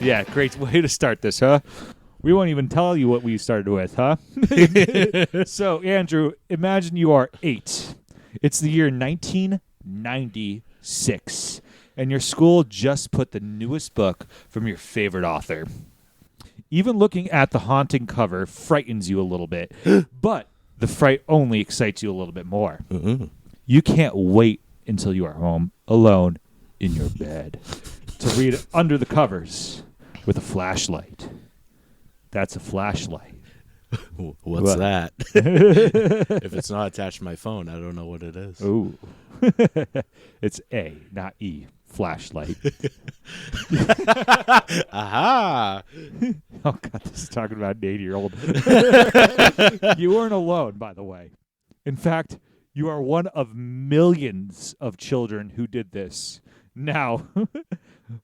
Yeah, great way to start this, huh? We won't even tell you what we started with, huh? So, Andrew, imagine you are 8. It's the year 1996, and your school just put the newest book from your favorite author. Even looking at the haunting cover frightens you a little bit, but the fright only excites you a little bit more. Mm-hmm. You can't wait until you are home alone in your bed to read it under the covers with a flashlight. That's a flashlight. What's that? If it's not attached to my phone, I don't know what it is. Ooh. It's A, not E. Flashlight. Aha! Oh, God, this is talking about an 80-year-old. You weren't alone, by the way. In fact, you are one of millions of children who did this. Now,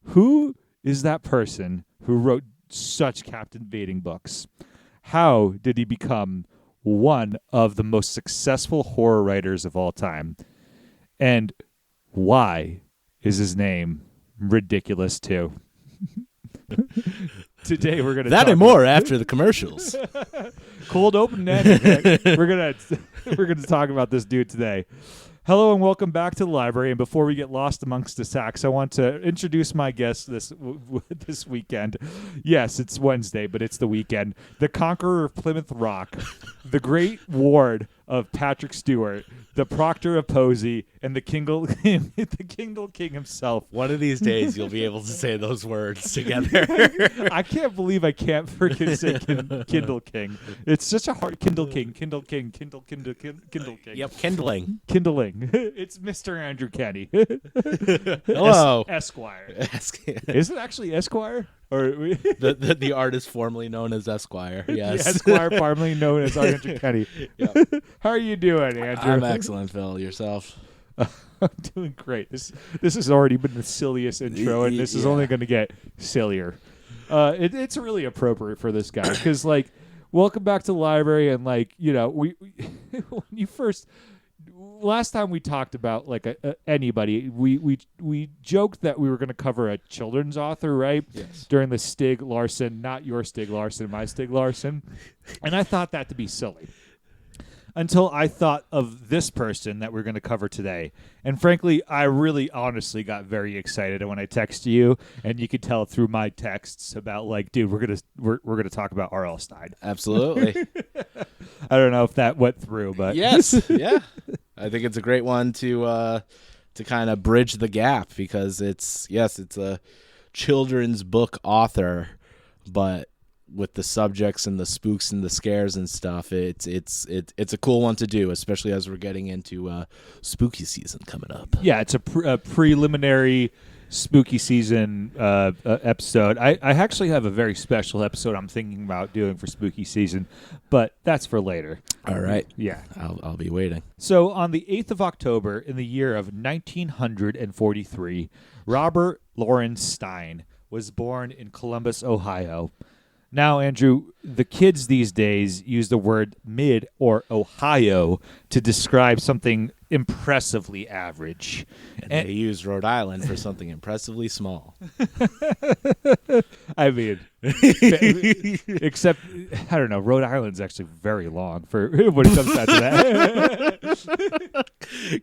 who is that person who wrote such captivating books? How did he become one of the most successful horror writers of all time? And why is his name ridiculous too? Today we're gonna that and more after the commercials. Cold open ending. We're gonna talk about this dude today. Hello and welcome back to the library. And before we get lost amongst the sacks, I want to introduce my guest this weekend. Yes, it's Wednesday, but it's the weekend. The conqueror of Plymouth Rock, the great ward of Patrick Stewart, the proctor of Posey, and the Kindle King himself. One of these days, you'll be able to say those words together. I can't believe I can't freaking say Kindle King. It's such a hard Kindle King. Kindle King. Yep, kindling. Kindling. It's Mr. Andrew Kenney. Hello. Esquire. Is it actually Esquire? Or the artist formerly known as Esquire. Yes. The Esquire formerly known as Andrew Kenney. Yep. How are you doing, Andrew? I'm excellent, Phil. Yourself? I'm doing great. This has already been the silliest intro, and this is only going to get sillier. It's really appropriate for this guy because, like, welcome back to the library, and like, you know, we when you first. Last time we talked about like anybody, we joked that we were going to cover a children's author, right? Yes. During the Stig Larsson, not your Stig Larsson, my Stig Larsson, and I thought that to be silly. Until I thought of this person that we're going to cover today. And frankly, I really honestly got very excited when I texted you, and you could tell through my texts about like, dude, we're going to talk about R.L. Stine. Absolutely. I don't know if that went through, but yes. Yeah. I think it's a great one to kind of bridge the gap because it's a children's book author, but with the subjects and the spooks and the scares and stuff, it's a cool one to do, especially as we're getting into spooky season coming up. Yeah, it's a preliminary spooky season episode. I actually have a very special episode I'm thinking about doing for spooky season, but that's for later. All right. Yeah. I'll be waiting. So on the 8th of October in the year of 1943, Robert Lawrence Stine was born in Columbus, Ohio. Now, Andrew, the kids these days use the word mid or Ohio to describe something impressively average. And they use Rhode Island for something impressively small. I mean, except, I don't know, Rhode Island's actually very long for when it comes down to that.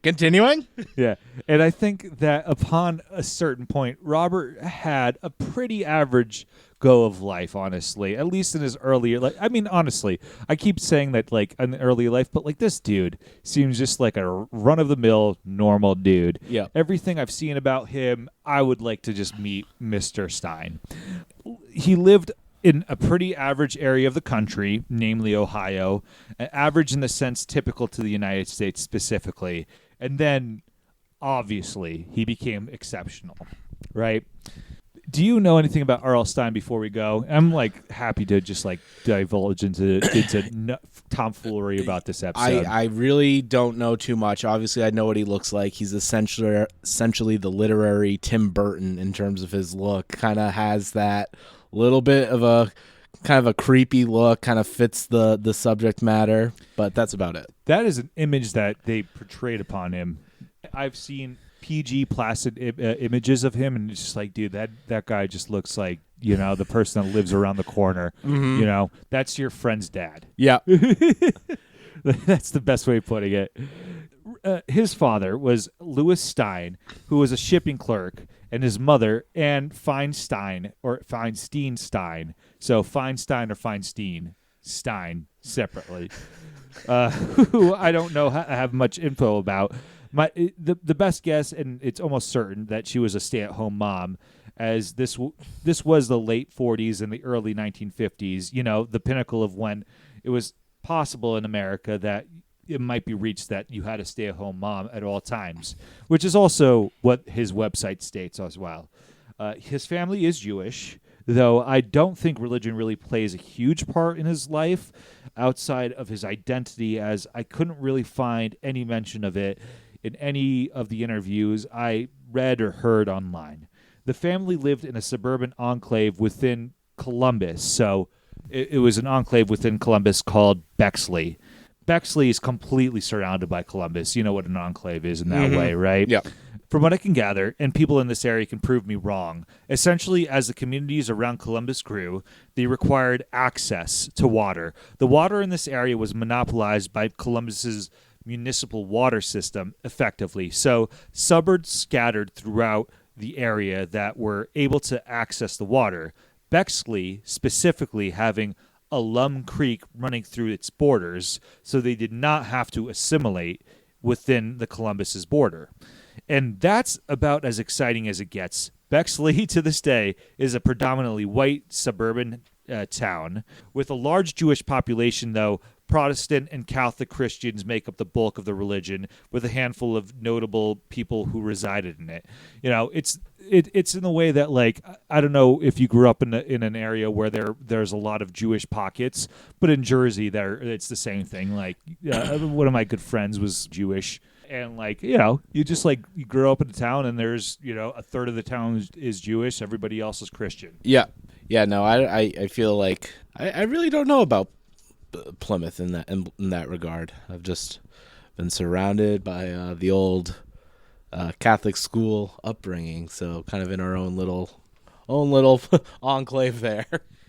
Continuing? Yeah. And I think that upon a certain point, Robert had a pretty average go of life, honestly, at least in his earlier life. I mean, honestly, I keep saying that like in early life, but like this dude seems just like a run-of-the-mill normal dude. Yeah. Everything I've seen about him, I would like to just meet Mr. Stine. He lived in a pretty average area of the country, namely Ohio, average in the sense typical to the United States specifically. And then, obviously, he became exceptional, right? Do you know anything about R.L. Stine before we go? I'm like happy to just like divulge into tomfoolery about this episode. I really don't know too much. Obviously, I know what he looks like. He's essentially the literary Tim Burton in terms of his look. Kind of has that little bit of a kind of a creepy look, kind of fits the subject matter, but that's about it. That is an image that they portrayed upon him. I've seen PG placid images of him, and it's just like, dude, that guy just looks like, the person that lives around the corner. That's your friend's dad. Yeah. That's the best way of putting it. His father was Louis Stine, who was a shipping clerk, and his mother, Anne Feinstein, or Feinstein Stine. So Feinstein or Feinstein, Stine, separately. Who I don't know have much info about. The best guess, and it's almost certain, that she was a stay-at-home mom, as this was the late 40s and the early 1950s, the pinnacle of when it was possible in America that it might be reached that you had a stay-at-home mom at all times, which is also what his website states as well. His family is Jewish, though I don't think religion really plays a huge part in his life outside of his identity, as I couldn't really find any mention of it in any of the interviews I read or heard online. The family lived in a suburban enclave within Columbus, so it was an enclave within Columbus called Bexley. Bexley is completely surrounded by Columbus. You know what an enclave is in that way, right? Yeah. From what I can gather, and people in this area can prove me wrong, essentially as the communities around Columbus grew, they required access to water. The water in this area was monopolized by Columbus's municipal water system effectively. So suburbs scattered throughout the area that were able to access the water. Bexley specifically having a Lum Creek running through its borders, so they did not have to assimilate within the Columbus's border. And that's about as exciting as it gets. Bexley, to this day, is a predominantly white suburban town. With a large Jewish population, though, Protestant and Catholic Christians make up the bulk of the religion, with a handful of notable people who resided in it. It's in the way that, like, I don't know if you grew up in an area where there's a lot of Jewish pockets, but in Jersey it's the same thing. Like, one of my good friends was Jewish, and you just you grow up in a town and there's a third of the town is Jewish, everybody else is Christian. Yeah. No, I feel like I really don't know about Plymouth in that regard. I've just been surrounded by the old Catholic school upbringing, so kind of in our own little enclave there.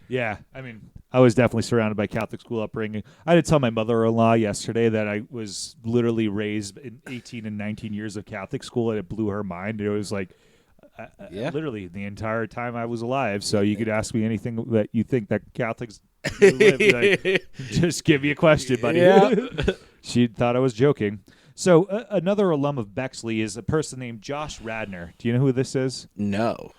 Yeah, I mean, I was definitely surrounded by Catholic school upbringing. I did tell my mother-in-law yesterday that I was literally raised in 18 and 19 years of Catholic school, and it blew her mind. It was like, literally the entire time I was alive. So you could ask me anything that you think that Catholics live. Just give me a question, buddy. Yeah. She thought I was joking. So another alum of Bexley is a person named Josh Radnor. Do you know who this is? No.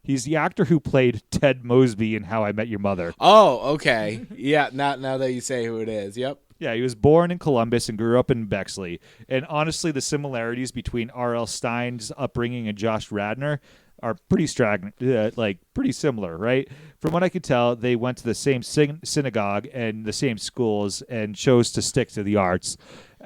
He's the actor who played Ted Mosby in How I Met Your Mother. Oh, okay. Yeah, now that you say who it is. Yep. Yeah, he was born in Columbus and grew up in Bexley. And honestly, the similarities between R.L. Stine's upbringing and Josh Radnor are pretty pretty similar, right? From what I could tell, they went to the same synagogue and the same schools and chose to stick to the arts.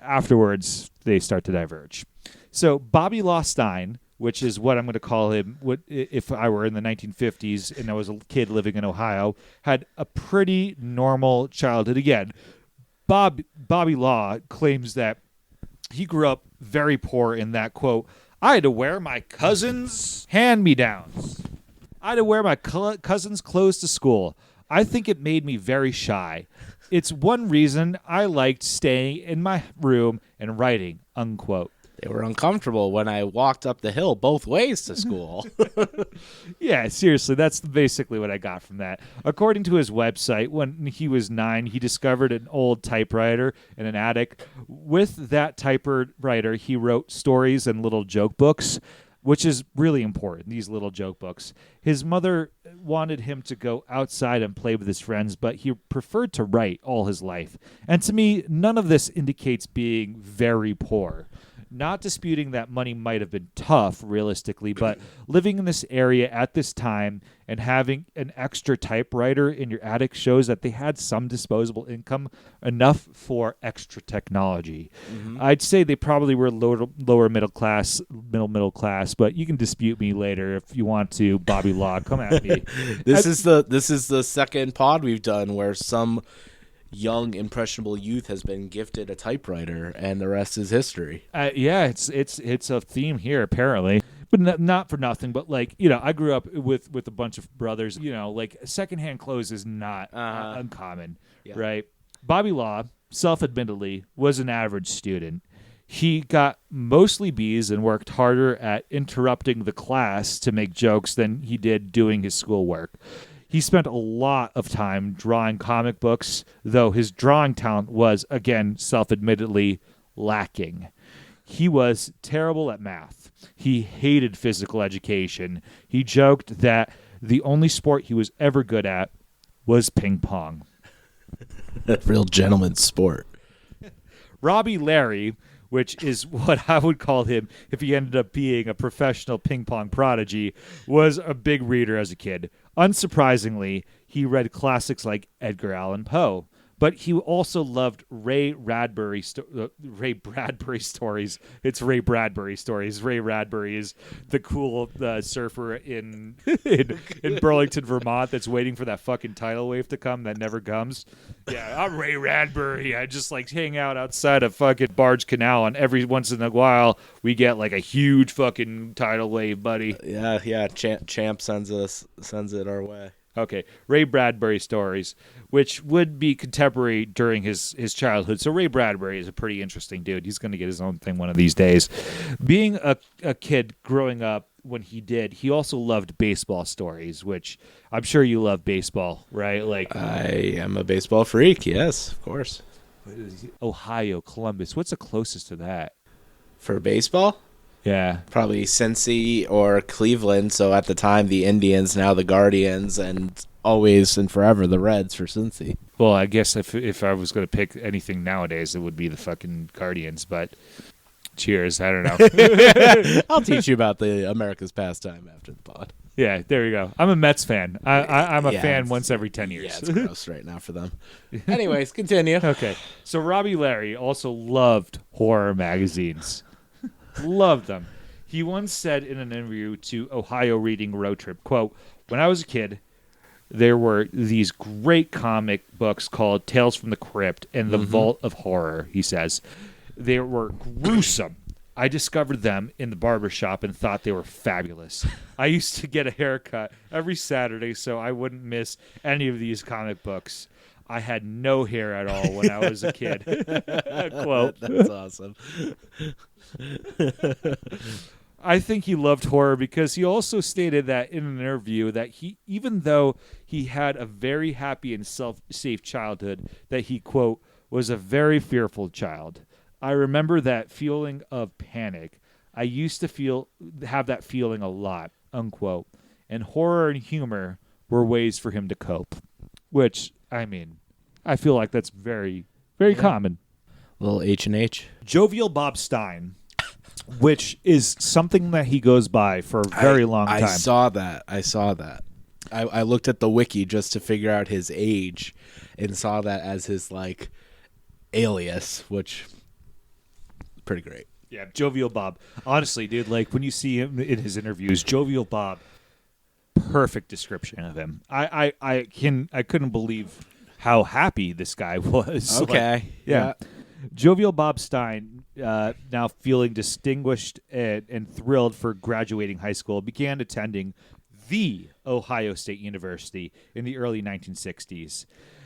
Afterwards, they start to diverge. So Bobby Law Stine, which is what I'm going to call him if I were in the 1950s and I was a kid living in Ohio, had a pretty normal childhood. Again, Bobby Law claims that he grew up very poor in that, quote, I had to wear my cousin's hand-me-downs. I had to wear my cousin's clothes to school. I think it made me very shy. It's one reason I liked staying in my room and writing, unquote. They were uncomfortable when I walked up the hill both ways to school. Yeah, seriously, that's basically what I got from that. According to his website, when he was 9, he discovered an old typewriter in an attic. With that typewriter, he wrote stories and little joke books, which is really important, these little joke books. His mother wanted him to go outside and play with his friends, but he preferred to write all his life. And to me, none of this indicates being very poor. Not disputing that money might have been tough, realistically, but living in this area at this time and having an extra typewriter in your attic shows that they had some disposable income, enough for extra technology. Mm-hmm. I'd say they probably were lower middle class, middle class, but you can dispute me later if you want to. Bobby Law, come at me. This is the second pod we've done where some young impressionable youth has been gifted a typewriter, and the rest is history. Yeah, it's a theme here apparently, but not for nothing. But like I grew up with a bunch of brothers. Like secondhand clothes is not uncommon, right? Bobby Law, self-admittedly, was an average student. He got mostly B's and worked harder at interrupting the class to make jokes than he did doing his schoolwork. He spent a lot of time drawing comic books, though his drawing talent was, again, self-admittedly, lacking. He was terrible at math. He hated physical education. He joked that the only sport he was ever good at was ping pong. A real gentleman's sport. Robbie Larry, which is what I would call him if he ended up being a professional ping pong prodigy, was a big reader as a kid. Unsurprisingly, he read classics like Edgar Allan Poe, but he also loved Ray Bradbury stories. It's Ray Bradbury stories. Ray Bradbury is the cool surfer in Burlington, Vermont that's waiting for that fucking tidal wave to come that never comes. Yeah, I'm Ray Bradbury. I just like hang out outside of fucking Barge Canal, and every once in a while we get like a huge fucking tidal wave, buddy. Yeah. Champ sends it our way. Okay, Ray Bradbury stories, which would be contemporary during his childhood. So Ray Bradbury is a pretty interesting dude. He's going to get his own thing one of these days. Being a kid growing up when he did, he also loved baseball stories, which I'm sure you love baseball, right? Like I am a baseball freak, yes, of course. Ohio, Columbus. What's the closest to that? For baseball? Yeah. Probably Cincy or Cleveland. So at the time, the Indians, now the Guardians, and always and forever the Reds for Cincy. Well, I guess if I was going to pick anything nowadays, it would be the fucking Guardians, but cheers. I don't know. I'll teach you about the America's pastime after the pod. Yeah, there you go. I'm a Mets fan. I'm a fan once every 10 years. Yeah, it's gross right now for them. Anyways, continue. Okay. So Robbie Larry also loved horror magazines. Loved them. He once said in an interview to Ohio Reading Road Trip, quote, "When I was a kid, there were these great comic books called Tales from the Crypt and The Vault of Horror," he says. "They were gruesome. I discovered them in the barbershop and thought they were fabulous. I used to get a haircut every Saturday so I wouldn't miss any of these comic books. I had no hair at all when I was a kid." Quote. That's awesome. I think he loved horror because he also stated that in an interview that even though he had a very happy and safe childhood, that he, quote, was a very fearful child. "I remember that feeling of panic. I used to have that feeling a lot," unquote. And horror and humor were ways for him to cope. Which, I mean, I feel like that's very, very common. Little H&H. Jovial Bob Stine, which is something that he goes by for a very long time. I saw that. I looked at the wiki just to figure out his age and saw that as his, like, alias, which pretty great. Yeah, Jovial Bob. Honestly, dude, like when you see him in his interviews, Jovial Bob, perfect description of him. I couldn't believe how happy this guy was. Okay. Like, yeah. Jovial Bob Stine, now feeling distinguished and thrilled for graduating high school, began attending the Ohio State University in the early 1960s.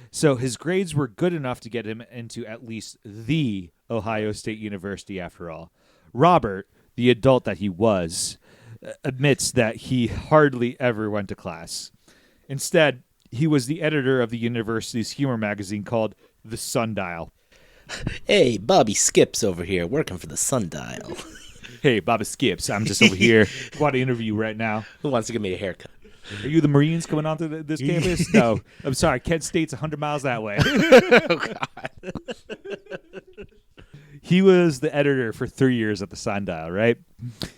So his grades were good enough to get him into at least the Ohio State University after all. Robert, the adult that he was, admits that he hardly ever went to class. Instead, he was the editor of the university's humor magazine called The Sundial. "Hey, Bobby Skips over here working for the Sundial." "Hey, Bobby Skips, I'm just over here. Want to interview right now. Who wants to give me a haircut? Are you the Marines coming onto this campus?" "No. I'm sorry, Kent State's 100 miles that way." Oh, God. He was the editor for 3 years at the Sundial, right?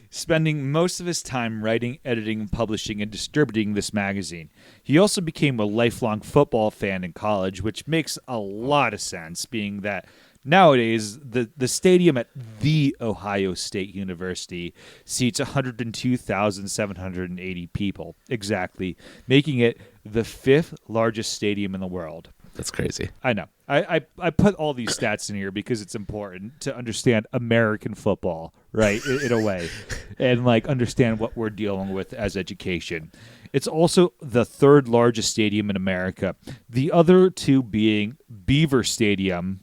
Spending most of his time writing, editing, publishing, and distributing this magazine. He also became a lifelong football fan in college, which makes a lot of sense, being that nowadays the stadium at the Ohio State University seats 102,780 people, exactly, making it the 5th largest stadium in the world. That's crazy. I know. I put all these stats in here because it's important to understand American football, right, in a way, and like understand what we're dealing with as education. It's also the third largest stadium in America. The other two being Beaver Stadium.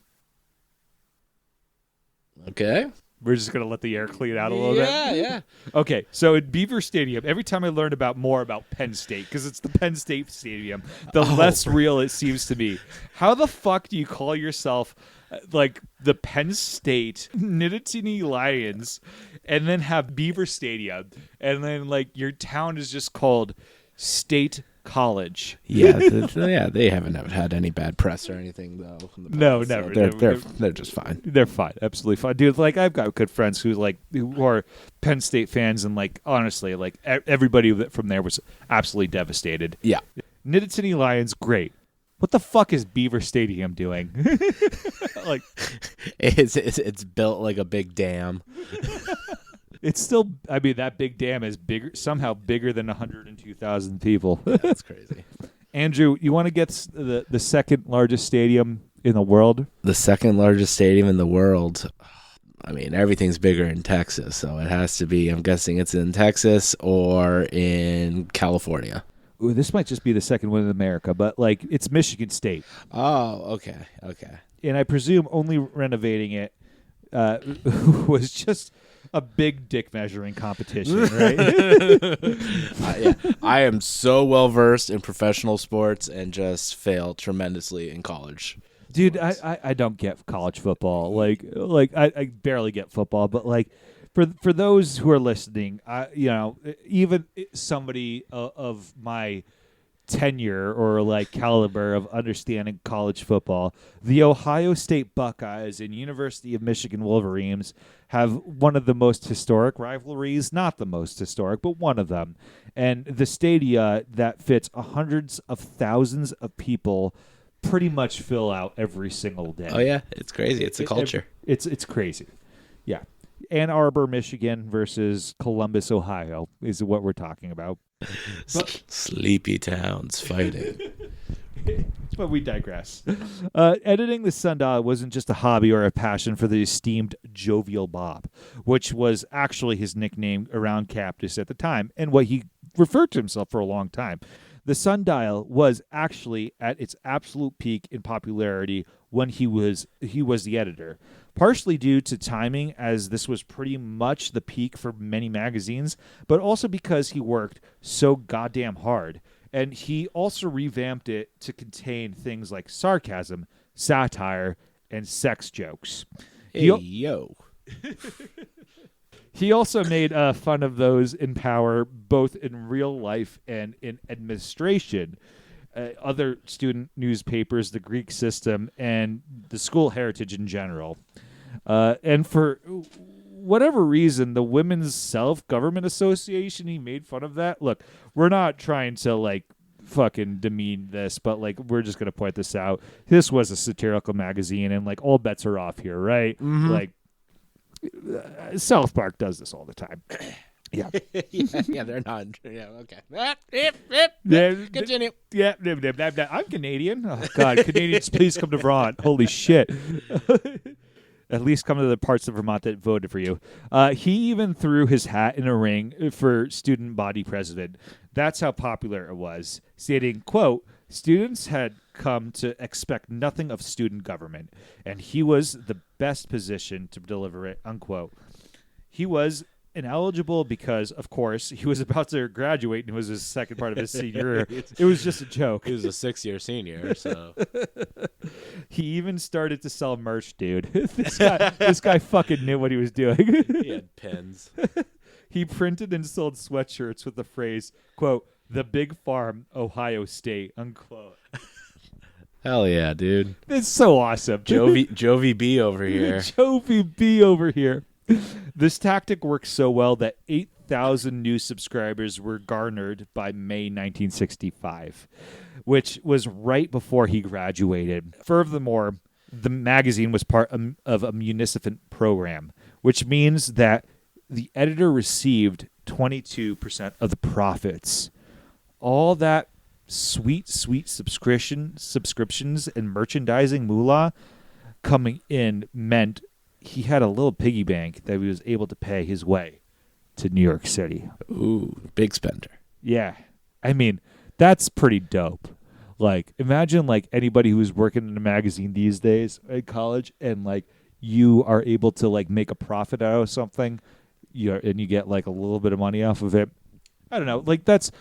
Okay. We're just going to let the air clean out a little bit. Yeah. Okay, so at Beaver Stadium, every time I learn more about Penn State, because it's the Penn State Stadium, the less real it seems to me. How the fuck do you call yourself like the Penn State Nittany Lions and then have Beaver Stadium and then like your town is just called State College? Yeah, they haven't had any bad press or anything though. No, so never. They're just fine. They're fine, absolutely fine, dude. Like I've got good friends who are Penn State fans, and like honestly, like everybody from there was absolutely devastated. Yeah, Nittany Lions, great. What the fuck is Beaver Stadium doing? Like, it's built like a big dam. it's still. I mean, that big dam is somehow bigger than 102,000 people. That's crazy. Andrew, you want to get the second largest stadium in the world? The second largest stadium in the world. I mean, everything's bigger in Texas, so it has to be. I'm guessing it's in Texas or in California. Ooh, this might just be the second one in America, but like it's Michigan State. Oh, okay. And I presume only renovating it was just a big dick measuring competition, right? Yeah, I am so well versed in professional sports and just failed tremendously in college. Dude, I don't get college football. Like I barely get football, but like for those who are listening, even somebody of my tenure or like caliber of understanding college football, the Ohio State Buckeyes and University of Michigan Wolverines have one of the most historic rivalries, not the most historic, but one of them. And the stadia that fits hundreds of thousands of people pretty much fill out every single day. Oh yeah, it's crazy. It's a culture. It's crazy. Yeah. Ann Arbor, Michigan versus Columbus, Ohio is what we're talking about. Sleepy towns fighting. But we digress. Editing the Sundial wasn't just a hobby or a passion for the esteemed Jovial Bob, which was actually his nickname around campus at the time and what he referred to himself for a long time. The Sundial was actually at its absolute peak in popularity when he was the editor, partially due to timing, as this was pretty much the peak for many magazines, but also because he worked so goddamn hard. And he also revamped it to contain things like sarcasm, satire, and sex jokes. Yo. He also made fun of those in power, both in real life and in administration, other student newspapers, the Greek system, and the school heritage in general. And for whatever reason, the Women's Self-Government Association, he made fun of that. Look, we're not trying to, like, fucking demean this, but, like, we're just going to point this out. This was a satirical magazine, and, like, all bets are off here, right? Mm-hmm. Like, South Park does this all the time. Yeah. yeah, they're not. Yeah, okay. Continue. Yeah, I'm Canadian. Oh, God, Canadians, please come to Vermont. Holy shit. At least come to the parts of Vermont that voted for you. He even threw his hat in a ring for student body president. That's how popular it was, stating, quote, students had come to expect nothing of student government, and he was the best positioned to deliver it, unquote. He was ineligible because, of course, he was about to graduate and it was his second part of his senior year. It was just a joke. He was a 6-year senior, so. He even started to sell merch, dude. This guy fucking knew what he was doing. He had pens. He printed and sold sweatshirts with the phrase, quote, "The Big Farm, Ohio State," unquote. Hell yeah, dude. It's so awesome. Jovi B over here. Jovi B over here. This tactic worked so well that 8,000 new subscribers were garnered by May 1965, which was right before he graduated. Furthermore, the magazine was part of a munificent program, which means that the editor received 22% of the profits. All that sweet subscriptions and merchandising moolah coming in meant he had a little piggy bank that he was able to pay his way to New York City. Ooh, big spender. Yeah. I mean, that's pretty dope. Like, imagine like anybody who's working in a magazine these days at college and like you are able to like make a profit out of something, and you get like a little bit of money off of it. I don't know. Like that's,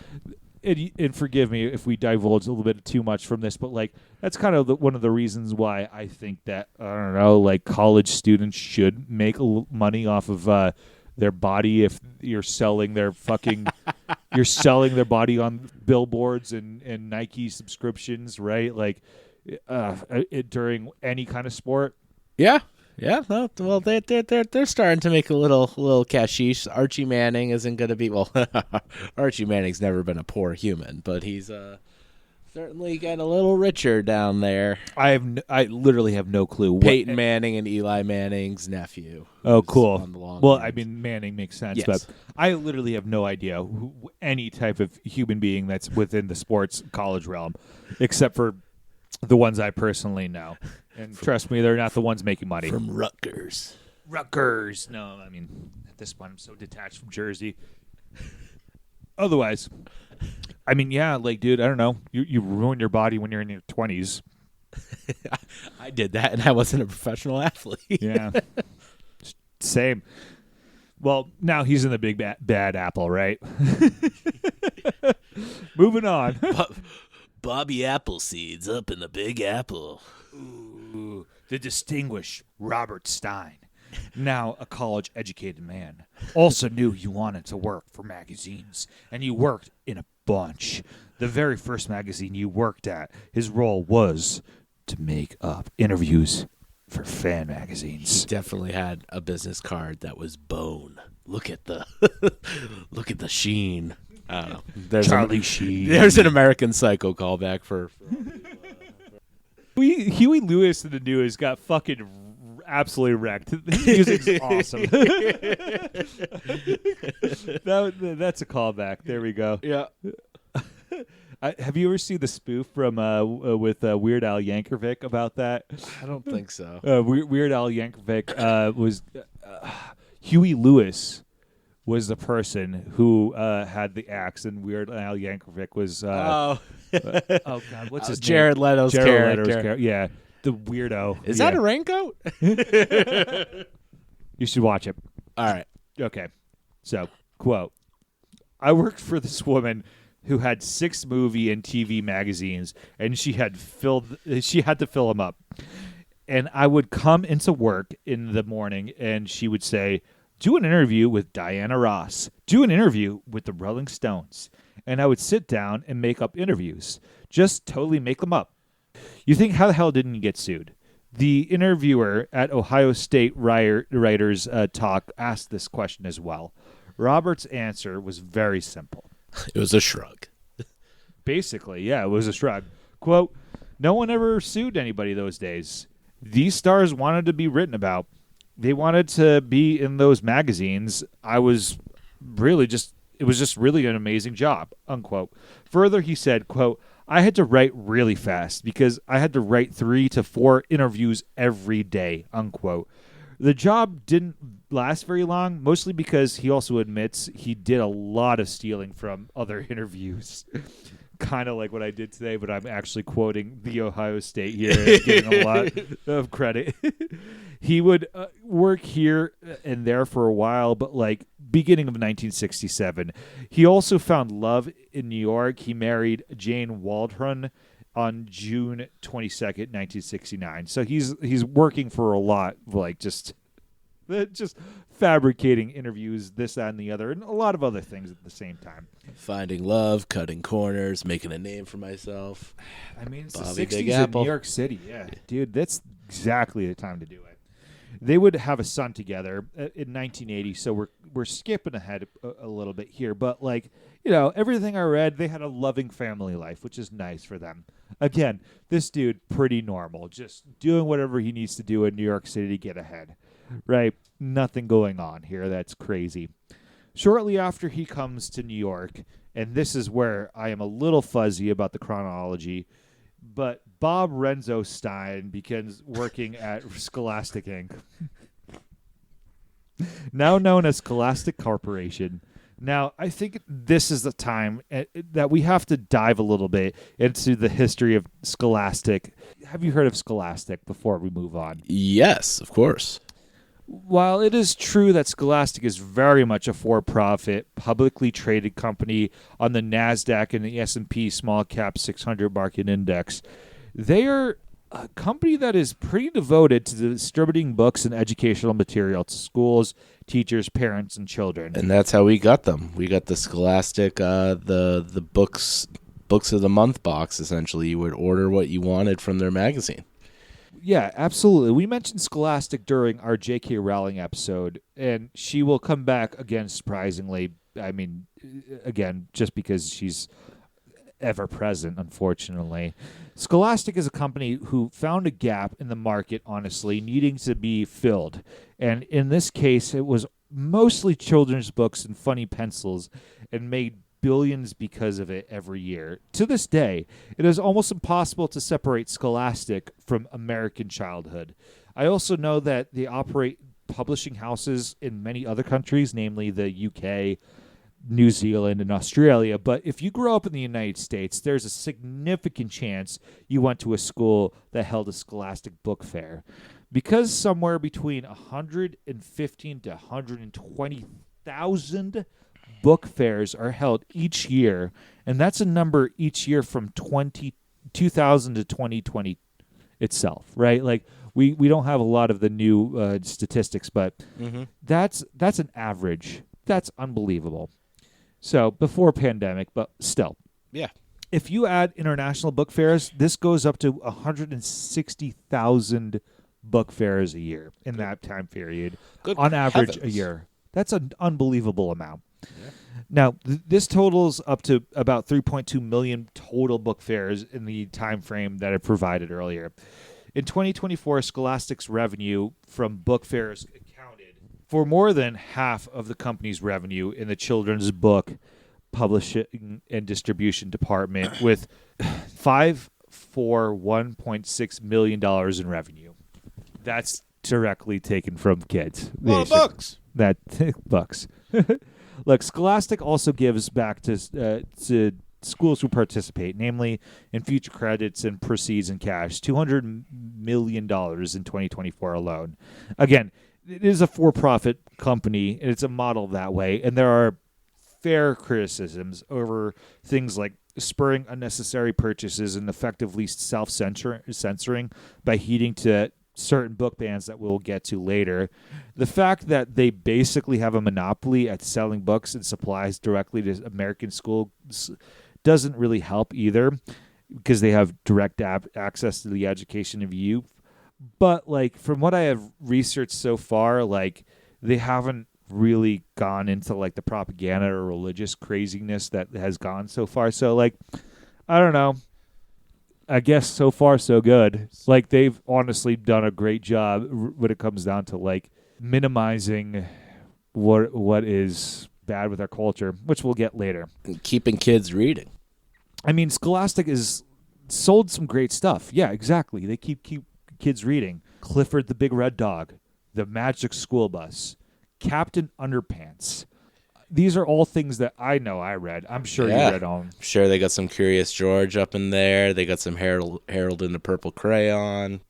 and forgive me if we divulge a little bit too much from this, but like that's kind of one of the reasons why I think that, I don't know, like college students should make money off of their body if you're selling their fucking you're selling their body on billboards and Nike subscriptions, right? Like during any kind of sport. Yeah. Yeah, no, well, they're starting to make a little cashish. Archie Manning isn't going to be, well, Archie Manning's never been a poor human, but he's certainly getting a little richer down there. I literally have no clue. Peyton Manning and Eli Manning's nephew. Oh, cool. Well, range. I mean, Manning makes sense, Yes. but I literally have no idea any type of human being that's within the sports college realm, except for the ones I personally know. And trust me, they're not the ones making money. From Rutgers. Rutgers. No, I mean, at this point, I'm so detached from Jersey. Otherwise, I mean, yeah, like, dude, I don't know. You ruin your body when you're in your 20s. I did that, and I wasn't a professional athlete. Yeah. Same. Well, now he's in the big bad apple, right? Moving on. Bobby Appleseed's up in the Big Apple. Ooh, the distinguished Robert Stine, now a college-educated man, also knew you wanted to work for magazines, and you worked in a bunch. The very first magazine you worked at, his role was to make up interviews for fan magazines. He definitely had a business card that was bone. Look at the sheen. I don't know. Charlie Sheen. There's an American Psycho callback for Huey Lewis in the news got fucking absolutely wrecked. His music's awesome. That's a callback. There we go. Yeah. Have you ever seen the spoof from with Weird Al Yankovic about that? I don't think so. Weird Al Yankovic was Huey Lewis was the person who had the axe, and Weird Al Yankovic was oh god, what's his Jared name? Leto's character. Yeah, the weirdo. Is that a raincoat? You should watch it. All right. Okay. So, quote, I worked for this woman who had 6 movie and TV magazines, and she had to fill them up. And I would come into work in the morning, and she would say, do an interview with Diana Ross. Do an interview with the Rolling Stones. And I would sit down and make up interviews. Just totally make them up. You think, how the hell didn't you get sued? The interviewer at Ohio State Writers Talk asked this question as well. Robert's answer was very simple. It was a shrug. Basically, yeah, it was a shrug. Quote, no one ever sued anybody those days. These stars wanted to be written about. They wanted to be in those magazines. It was just really an amazing job, unquote. Further, he said, quote, I had to write really fast because I had to write 3 to 4 interviews every day, unquote. The job didn't last very long, mostly because he also admits he did a lot of stealing from other interviews. Kind of like what I did today, but I'm actually quoting the Ohio State here and giving a lot of credit. He would work here and there for a while, but like beginning of 1967, he also found love in New York. He married Jane Waldron on June 22nd, 1969. So he's working for a lot, like just fabricating interviews, this, that, and the other, and a lot of other things at the same time. Finding love, cutting corners, making a name for myself. I mean, it's Bobby the Big 60s Apple. in New York City. Yeah, dude, that's exactly the time to do it. They would have a son together in 1980, so we're skipping ahead a little bit here. But, like, you know, everything I read, they had a loving family life, which is nice for them. Again, this dude, pretty normal, just doing whatever he needs to do in New York City to get ahead, right? Nothing going on here. That's crazy. Shortly after he comes to New York, and this is where I am a little fuzzy about the chronology, but Bob Renzo Stine begins working at Scholastic Inc., now known as Scholastic Corporation. Now, I think this is the time that we have to dive a little bit into the history of Scholastic. Have you heard of Scholastic before we move on? Yes, of course. While it is true that Scholastic is very much a for-profit, publicly traded company on the NASDAQ and the S&P Small Cap 600 Market Index, they are a company that is pretty devoted to distributing books and educational material to schools, teachers, parents, and children. And that's how we got them. We got the Scholastic, the books of the month box, essentially. You would order what you wanted from their magazine. Yeah, absolutely. We mentioned Scholastic during our J.K. Rowling episode, and she will come back again, surprisingly. I mean, again, just because she's ever present, unfortunately. Scholastic is a company who found a gap in the market, honestly, needing to be filled. And in this case, it was mostly children's books and funny pencils, and made billions because of it every year. To this day, it is almost impossible to separate Scholastic from American childhood. I also know that they operate publishing houses in many other countries, namely the UK, New Zealand, and Australia. But if you grow up in the United States, there's a significant chance you went to a school that held a Scholastic book fair. Because somewhere between 115 to 120,000 book fairs are held each year, and that's a number each year from 2000 to 2020 itself, right? Like we don't have a lot of the new statistics, but that's an average. That's unbelievable. So before pandemic, but still. Yeah. If you add international book fairs, this goes up to 160,000 book fairs a year in that time period. Good on average heavens. a year. That's an unbelievable amount. Yeah. Now, this totals up to about 3.2 million total book fairs in the time frame that I provided earlier. In 2024, Scholastic's revenue from book fairs accounted for more than half of the company's revenue in the children's book publishing and distribution department, with $1.6 million in revenue. That's directly taken from kids. Well, books. That books. Look, Scholastic also gives back to schools who participate, namely in future credits and proceeds in cash, $200 million in 2024 alone. Again, it is a for-profit company, and it's a model that way, and there are fair criticisms over things like spurring unnecessary purchases and effectively self-censoring by heeding to certain book bans that we'll get to later. The fact that they basically have a monopoly at selling books and supplies directly to American schools doesn't really help either, because they have direct access to the education of youth. But like from what I have researched so far, like they haven't really gone into like the propaganda or religious craziness that has gone so far. So like, I don't know. I guess so far so good. Like they've honestly done a great job when it comes down to like minimizing what is bad with our culture, which we'll get later. And keeping kids reading. I mean, Scholastic is sold some great stuff. Yeah, exactly. They keep kids reading. Clifford the Big Red Dog, The Magic School Bus, Captain Underpants. These are all things that I know I read. I'm sure you read on. I'm sure they got some Curious George up in there. They got some Harold in the Purple Crayon.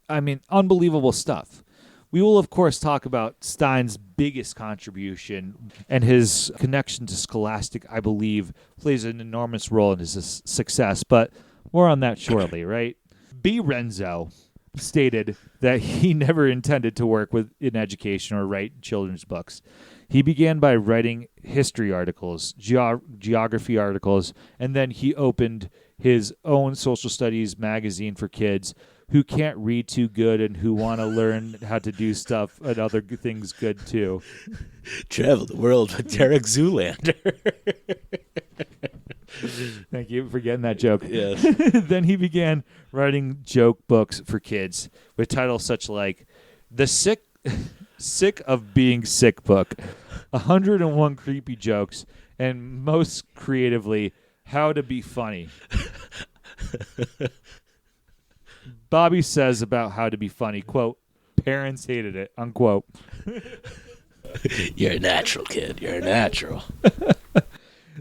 I mean, unbelievable stuff. We will, of course, talk about Stine's biggest contribution, and his connection to Scholastic, I believe, plays an enormous role in his success, but more on that shortly, right? B. Renzo stated that he never intended to work in education or write children's books. He began by writing history articles, geography articles, and then he opened his own social studies magazine for kids who can't read too good and who want to learn how to do stuff and other things good too. Travel the world with Derek Zoolander. Thank you for getting that joke. Yes. Then he began writing joke books for kids with titles such like The Sick Sick of Being Sick book, 101 creepy jokes, and most creatively, how to be funny. Bobby says about how to be funny, quote, parents hated it, unquote. You're a natural, kid. You're a natural.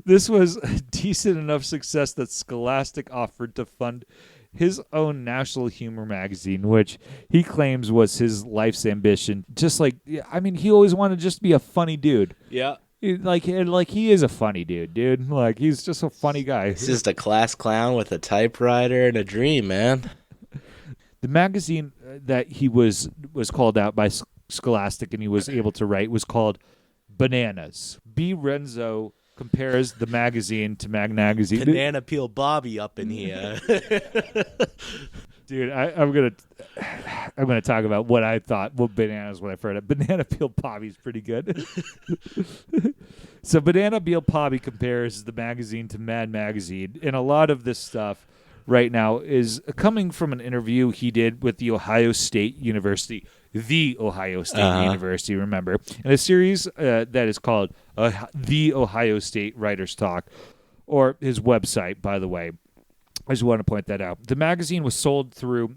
This was a decent enough success that Scholastic offered to fund his own National Humor magazine, which he claims was his life's ambition. Just like, I mean, he always wanted to just be a funny dude. Yeah. Like he is a funny dude. Like, he's just a funny guy. He's just a class clown with a typewriter and a dream, man. The magazine that he was called out by Scholastic and he was able to write was called Bananas. B. Renzo compares the magazine to Magazine. Banana Peel Bobby up in here. Dude, I'm gonna talk about what I thought. What Bananas when I heard it. Banana Peel Bobby's pretty good. So Banana Peel Bobby compares the magazine to Mad Magazine, and a lot of this stuff right now is coming from an interview he did with the Ohio State University. The Ohio State University, remember, in a series that is called The Ohio State Writers Talk, or his website, by the way. I just want to point that out. The magazine was sold through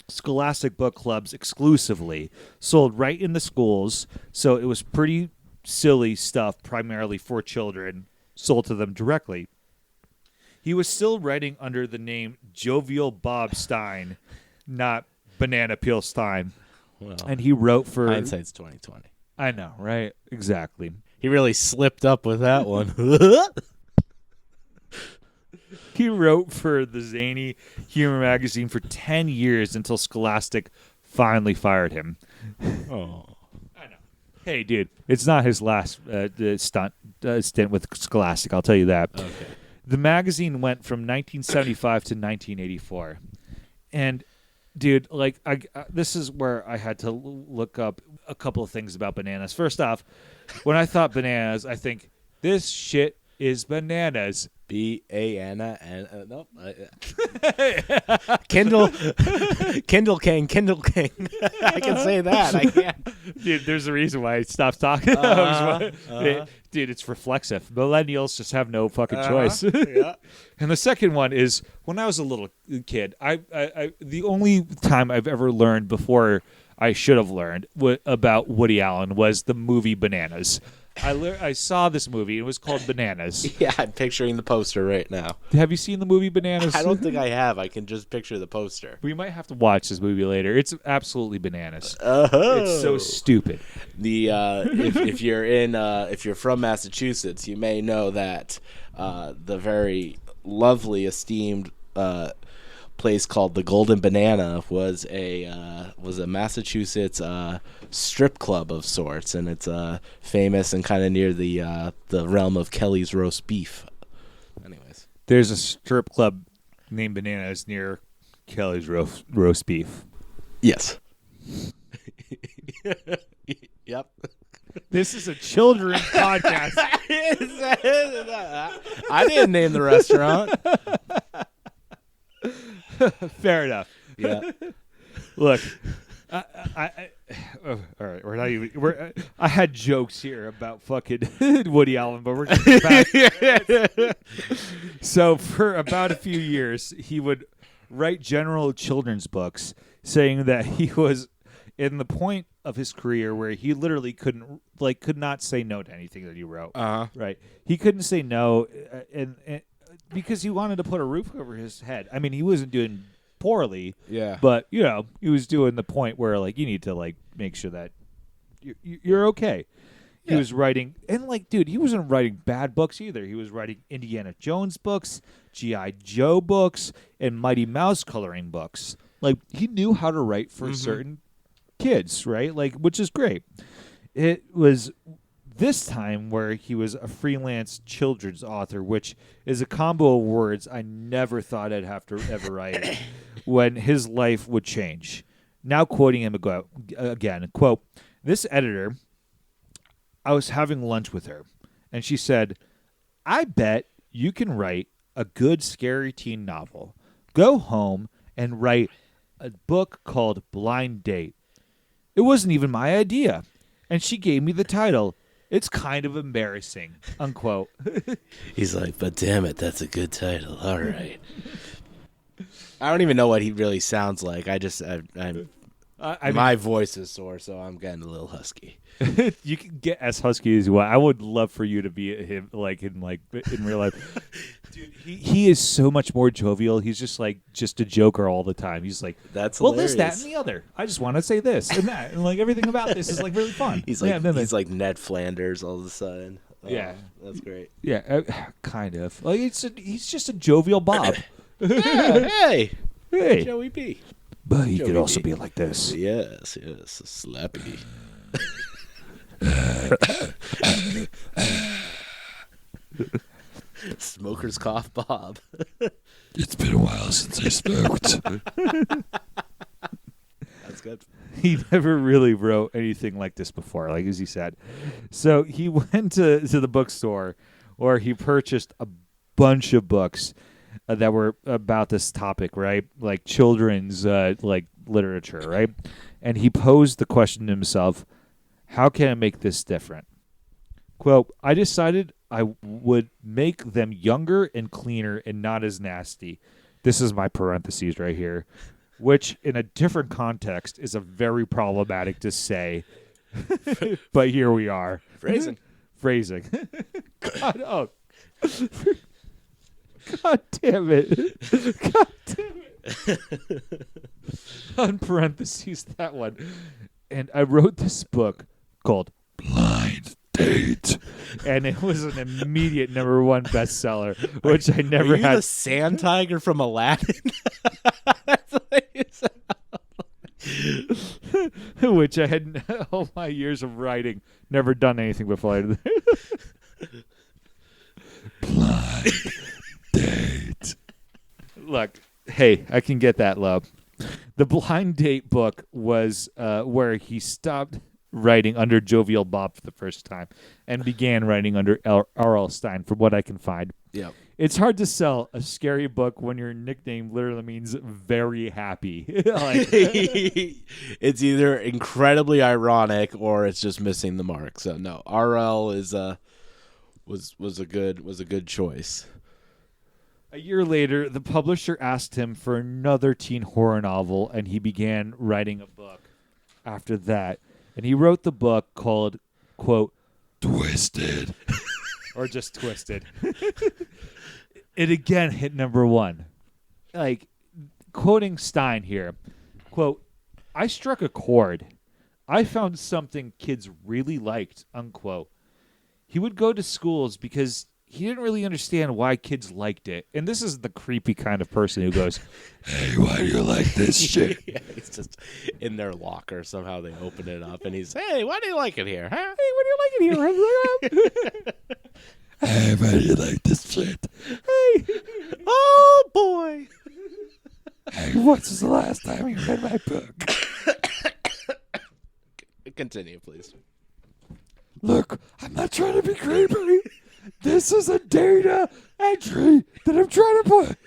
Scholastic book clubs exclusively, sold right in the schools, so it was pretty silly stuff, primarily for children, sold to them directly. He was still writing under the name Jovial Bob Stine, not Banana Peel Stine. Well, and he wrote for... hindsight's 20/20. I know, right? Exactly. He really slipped up with that one. He wrote for the zany humor magazine for 10 years until Scholastic finally fired him. Oh. I know. Hey, dude, it's not his last stint with Scholastic, I'll tell you that. Okay. The magazine went from 1975 to 1984. And... dude, like, this is where I had to look up a couple of things about bananas. First off, when I thought bananas, I think, this shit is bananas. B-A-N-A. Nope. Kindle King. I can say that. I can't. Dude, there's a reason why I stopped talking. Dude, it's reflexive. Millennials just have no fucking choice. Yeah. And the second one is, when I was a little kid, I the only time I've ever learned before I should have learned about Woody Allen was the movie Bananas. I saw this movie. It was called Bananas. Yeah, I'm picturing the poster right now. Have you seen the movie Bananas? I don't think I have. I can just picture the poster. We might have to watch this movie later. It's absolutely bananas. Oh. It's so stupid. The if you're from Massachusetts, you may know that the very lovely, esteemed place called the Golden Banana was a Massachusetts strip club of sorts, and it's famous and kind of near the realm of Kelly's roast beef. Anyways, there's a strip club named Bananas near Kelly's roast beef. Yes. Yep. This is a children's podcast. I didn't name the restaurant. Fair enough. Yeah. Look, all right. We're not even. I had jokes here about fucking Woody Allen, but we're getting back. So for about a few years, he would write general children's books, saying that he was in the point of his career where he literally could not say no to anything that he wrote. Right. He couldn't say no, and because he wanted to put a roof over his head. I mean, he wasn't doing poorly. Yeah. But, he was doing the point where, like, you need to, like, make sure that you're okay. Yeah. He was writing, and, like, dude, he wasn't writing bad books either. He was writing Indiana Jones books, G.I. Joe books, and Mighty Mouse coloring books. Like, he knew how to write for certain kids, right? Like, which is great. It was this time where he was a freelance children's author, which is a combo of words I never thought I'd have to ever write, when his life would change. Now quoting him again, quote, "This editor, I was having lunch with her, and she said, 'I bet you can write a good scary teen novel. Go home and write a book called Blind Date.' It wasn't even my idea. and she gave me the title. It's kind of embarrassing, unquote. He's like, but damn it, that's a good title. All right. I don't even know what he really sounds like. My voice is sore, so I'm getting a little husky. You can get as husky as you want. I would love for you to be him, in real life. Dude, he is so much more jovial. He's just a joker all the time. He's like, that's well, hilarious. this, that, and the other. I just want to say this and that, and everything about this is really fun. He's like Ned Flanders all of a sudden. Yeah, that's great. Yeah, kind of. He's just a jovial Bob. Hey, Joey B. But he could also be like this. Yes, slappy. Smoker's cough, Bob. It's been a while since I smoked. That's good. He never really wrote anything like this before, as he said. So he went to the bookstore, where he purchased a bunch of books that were about this topic, right? Like children's literature, right? And he posed the question to himself, how can I make this different? Quote, I decided I would make them younger and cleaner and not as nasty. This is my parentheses right here, which in a different context is a very problematic to say. But here we are. Phrasing. God, God damn it. God damn it. On parentheses, that one. And I wrote this book called Blind Date. And it was an immediate #1 bestseller, which I never Are you had. the sand tiger from Aladdin? That's what you sound like. Which I had, all my years of writing, never done anything before. Blind Date. Look, hey, I can get that, love. The Blind Date book was where he stopped writing under Jovial Bob for the first time and began writing under R.L. Stine, from what I can find. Yep. It's hard to sell a scary book when your nickname literally means very happy. It's either incredibly ironic or it's just missing the mark. So no, R.L. is was a good choice. A year later, the publisher asked him for another teen horror novel, and he began writing a book after that. And he wrote the book called, quote, Twisted. Or just Twisted. It again hit #1. Quoting Stine here, quote, I struck a chord. I found something kids really liked, unquote. He would go to schools because he didn't really understand why kids liked it. And this is the creepy kind of person who goes, hey, why do you like this shit? Yeah, he's just in their locker. Somehow they open it up and he's, hey, why do you like it here? Huh? Hey, what do you like it here? Hey, why do you like this shit? Hey. Oh, boy. Hey, what's the last time you read my book? Continue, please. Look, I'm not trying to be creepy. This is a data entry that I'm trying to put.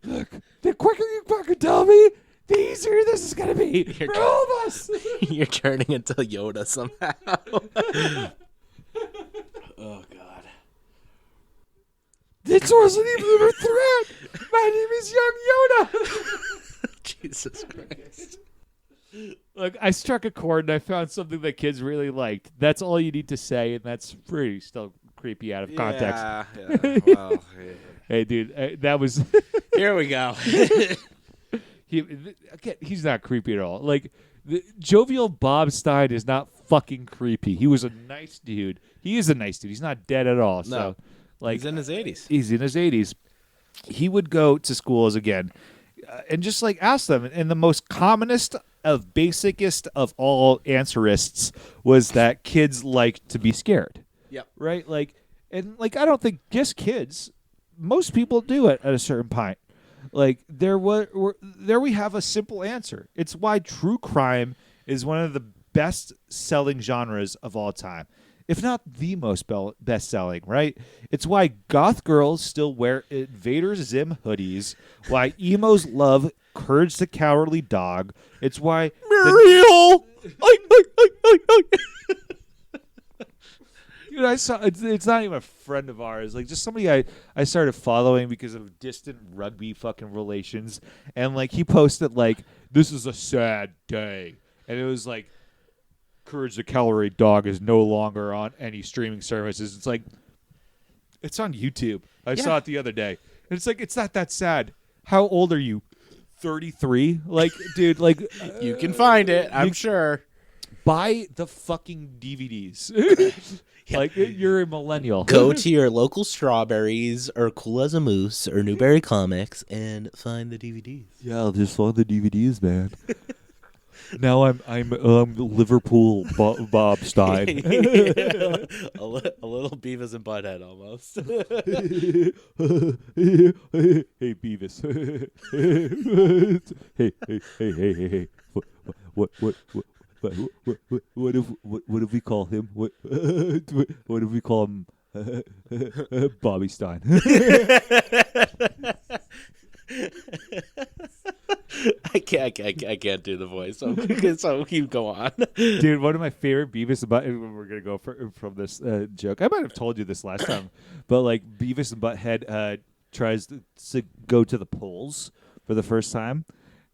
Look, the quicker you fucking tell me, the easier this is going to be for all of us. You're turning into Yoda somehow. Oh, God. This wasn't even a threat. My name is Young Yoda. Jesus Christ. Look, I struck a chord and I found something that kids really liked. That's all you need to say, and that's pretty still creepy out of context. Yeah. Well, yeah. Hey, dude, that was... Here we go. He's not creepy at all. Jovial Bob Stine is not fucking creepy. He was a nice dude. He is a nice dude. He's not dead at all. No. So, he's in his 80s. He's in his 80s. He would go to schools again and just ask them. And the most commonest of basicest of all answerists was that kids like to be scared. Yep. Right? I don't think just kids. Most people do it at a certain point. There we have a simple answer. It's why true crime is one of the best-selling genres of all time, if not the most best-selling, right? It's why goth girls still wear Invader Zim hoodies, why emos love Courage the Cowardly Dog. It's why... Muriel! Dude, I saw it's not even a friend of ours. Like just somebody I started following because of distant rugby fucking relations, and like he posted like this is a sad day, and it was like Courage the Calorie Dog is no longer on any streaming services. It's like it's on YouTube. I saw it the other day, and it's like it's not that sad. How old are you? 33? Like, dude, like You can find it, I'm sure. Buy the fucking DVDs. Like you're a millennial. Go to your local Strawberries or Cool as a Moose or Newberry Comics and find the DVDs. Yeah, I'll just find the DVDs, man. Now I'm Liverpool Bob Stine. a little Beavis and Butthead almost. Hey Beavis. Hey. What if we call him? What if we call him Bobby Stine? I can't do the voice, so keep going on. Dude, one of my favorite Beavis and Butthead. We're gonna go from this joke. I might have told you this last time, but like Beavis and Butthead tries to go to the polls for the first time,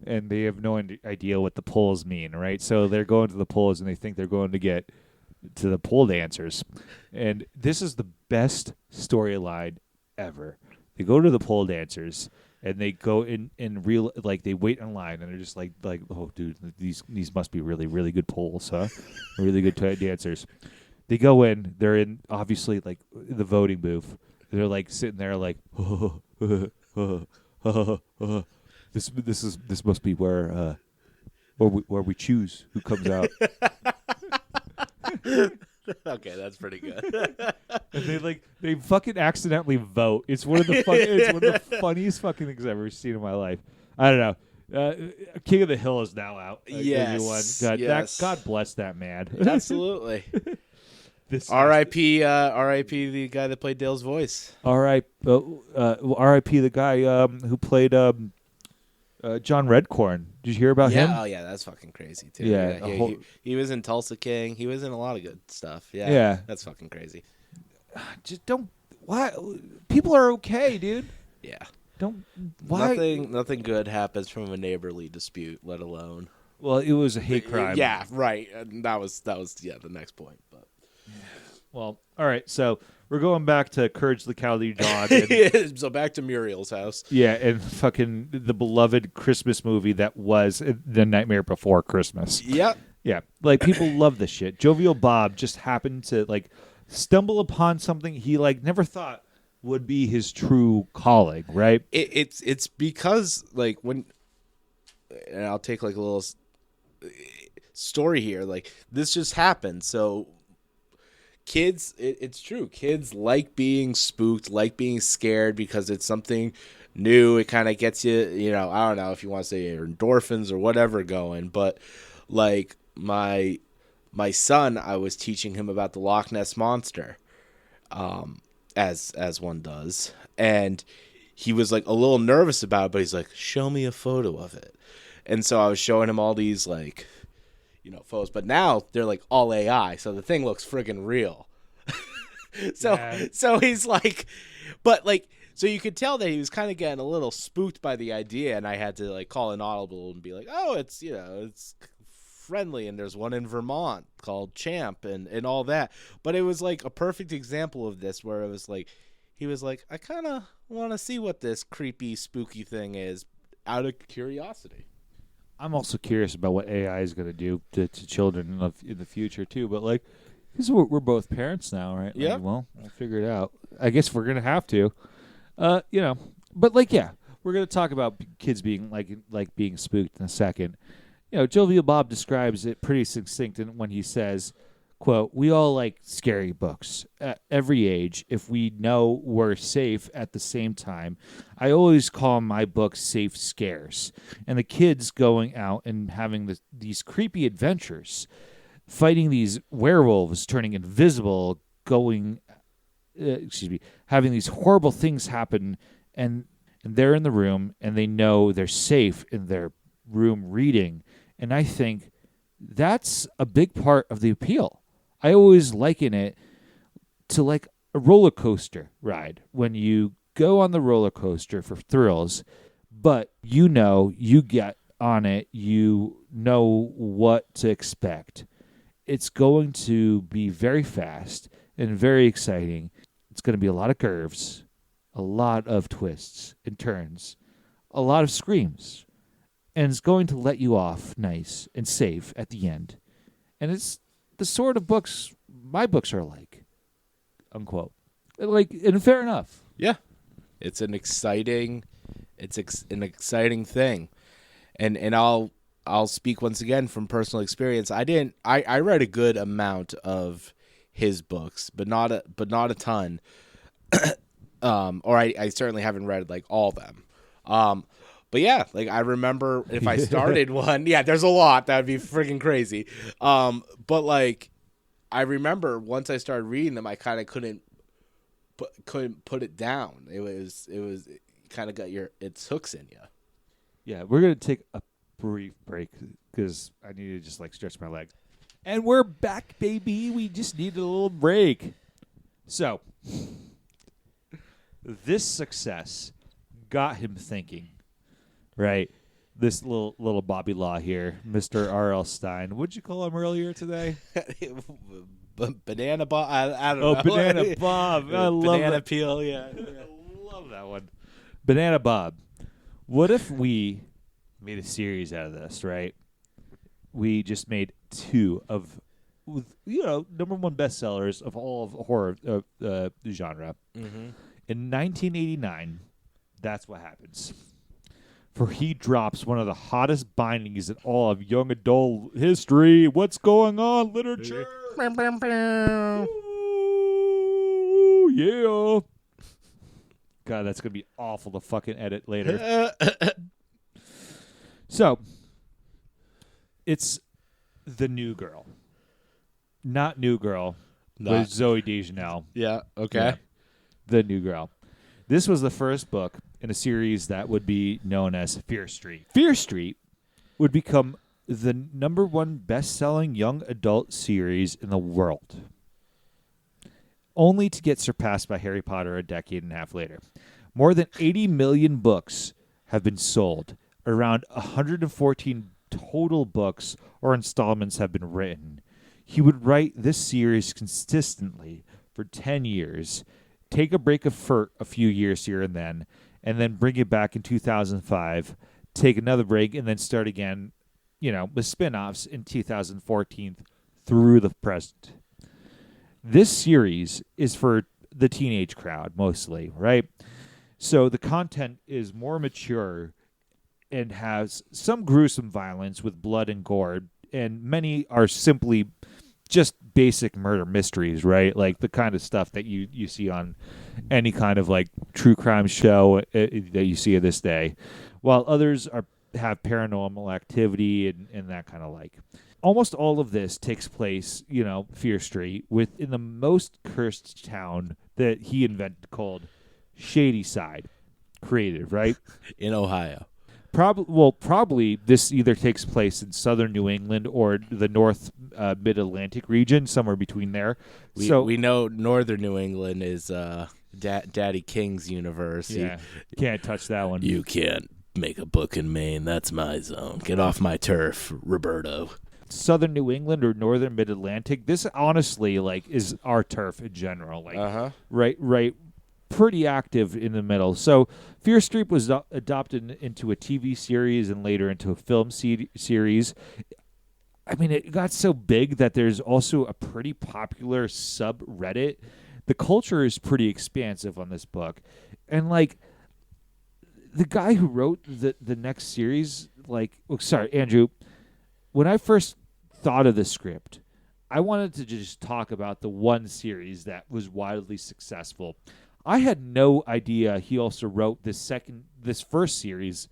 and they have no idea what the polls mean, right? So they're going to the polls, and they think they're going to get to the pole dancers, and this is the best storyline ever. They go to the pole dancers. And they go in real, like they wait in line, and they're just like, oh, dude, these must be really, really good poles, huh? Really good dancers. They go in. They're in obviously like the voting booth. They're like sitting there like, this must be where we choose who comes out. Okay, that's pretty good. And they fucking accidentally vote. It's one of the funniest fucking things I've ever seen in my life. I don't know. King of the Hill is now out. Yes, God bless that man. Absolutely. R.I.P. The guy that played Dale's voice. R.I.P. the guy who played John Redcorn. Did you hear about him? Oh yeah, that's fucking crazy too. Yeah, he was in Tulsa King. He was in a lot of good stuff. Yeah, that's fucking crazy. Just don't. Why? People are okay, dude. Yeah. Don't. Why? Nothing good happens from a neighborly dispute, let alone. Well, it was a hate crime. Yeah, right. That was the next point. But well, all right. So we're going back to Courage the Cowardly Dog. So back to Muriel's house. Yeah, and fucking the beloved Christmas movie that was The Nightmare Before Christmas. Yep. Yeah, like people love this shit. Jovial Bob just happened to like stumble upon something he like never thought would be his true calling, right? It's because like when, and I'll take like a little story here. Like this just happened, so. Kids, it's true. Kids like being spooked, like being scared because it's something new. It kind of gets you, I don't know if you want to say your endorphins or whatever going, but like my son, I was teaching him about the Loch Ness Monster, as one does, and he was like a little nervous about it, but he's like, "Show me a photo of it," and so I was showing him all these like. Photos, but now they're like all AI, so the thing looks friggin' real. So he's like, but like, so you could tell that he was kind of getting a little spooked by the idea, and I had to like call an audible and be like, oh, it's it's friendly, and there's one in Vermont called Champ and all that. But it was like a perfect example of this, where it was like, he was like, I kind of want to see what this creepy, spooky thing is, out of curiosity. I'm also curious about what AI is going to do to children in the future too. But like, because we're both parents now, right? Yeah. Like, well, we'll figure it out. I guess we're going to have to, But like, yeah, we're going to talk about kids being like being spooked in a second. Jovial Bob describes it pretty succinct when he says, quote, "We all like scary books at every age if we know we're safe at the same time. I always call my books safe scares. And the kids going out and having these creepy adventures, fighting these werewolves, turning invisible, having these horrible things happen, and they're in the room and they know they're safe in their room reading. And I think that's a big part of the appeal. I always liken it to like a roller coaster ride when you go on the roller coaster for thrills, but you get on it, you know what to expect. It's going to be very fast and very exciting. It's going to be a lot of curves, a lot of twists and turns, a lot of screams, and it's going to let you off nice and safe at the end. And it's the sort of books my books are like, unquote. Like, and fair enough. Yeah, it's an exciting thing, and I'll speak once again from personal experience. I read a good amount of his books, but not a ton. Or I certainly haven't read like all of them. But yeah, like I remember if I started one, yeah, there's a lot. That'd be freaking crazy. But like I remember once I started reading them, I kind of couldn't put it down. It kind of got its hooks in you. Yeah, we're gonna take a brief break because I need to just like stretch my leg. And we're back, baby. We just needed a little break. So, this success got him thinking, right? This little Bobby Law here, Mr. R.L. Stine. What'd you call him earlier today? Banana Bob. I don't know. Oh, Banana Bob. I love Banana that. Peel. Yeah. I love that one. Banana Bob. What if we made a series out of this, right? We just made two of, number one bestsellers of all of horror genre. Mm-hmm. In 1989, that's what happens. For he drops one of the hottest bindings in all of young adult history. What's going on, literature? Ooh, yeah. God, that's going to be awful to fucking edit later. So, it's The New Girl. Not New Girl, but Zoe Deschanel. Yeah, okay. Yeah. The New Girl. This was the first book in a series that would be known as Fear Street. Fear Street would become the number one best-selling young adult series in the world, only to get surpassed by Harry Potter a decade and a half later. More than 80 million books have been sold. Around 114 total books or installments have been written. He would write this series consistently for 10 years, take a break for a few years here and then bring it back in 2005, take another break, and then start again, with spin-offs in 2014 through the present. This series is for the teenage crowd mostly, right? So the content is more mature and has some gruesome violence with blood and gore, and many are simply just basic murder mysteries, right? Like the kind of stuff that you see on any kind of like true crime show that you see of this day, while others have paranormal activity and that kind of like. Almost all of this takes place, Fear Street, within the most cursed town that he invented called Shadyside. Creative, right? In Ohio. Probably this either takes place in southern New England or the North Mid-Atlantic region, somewhere between there. We know northern New England is Daddy King's universe. Yeah, can't touch that one. You can't make a book in Maine. That's my zone. Get off my turf, Roberto. Southern New England or northern Mid-Atlantic. This honestly is our turf in general. Right. Pretty active in the middle. So Fear Street was adopted into a TV series and later into a film series. I mean, it got so big that there's also a pretty popular subreddit. The culture is pretty expansive on this book. And the guy who wrote the next series, Andrew, when I first thought of the script, I wanted to just talk about the one series that was wildly successful. I had no idea he also wrote this first series,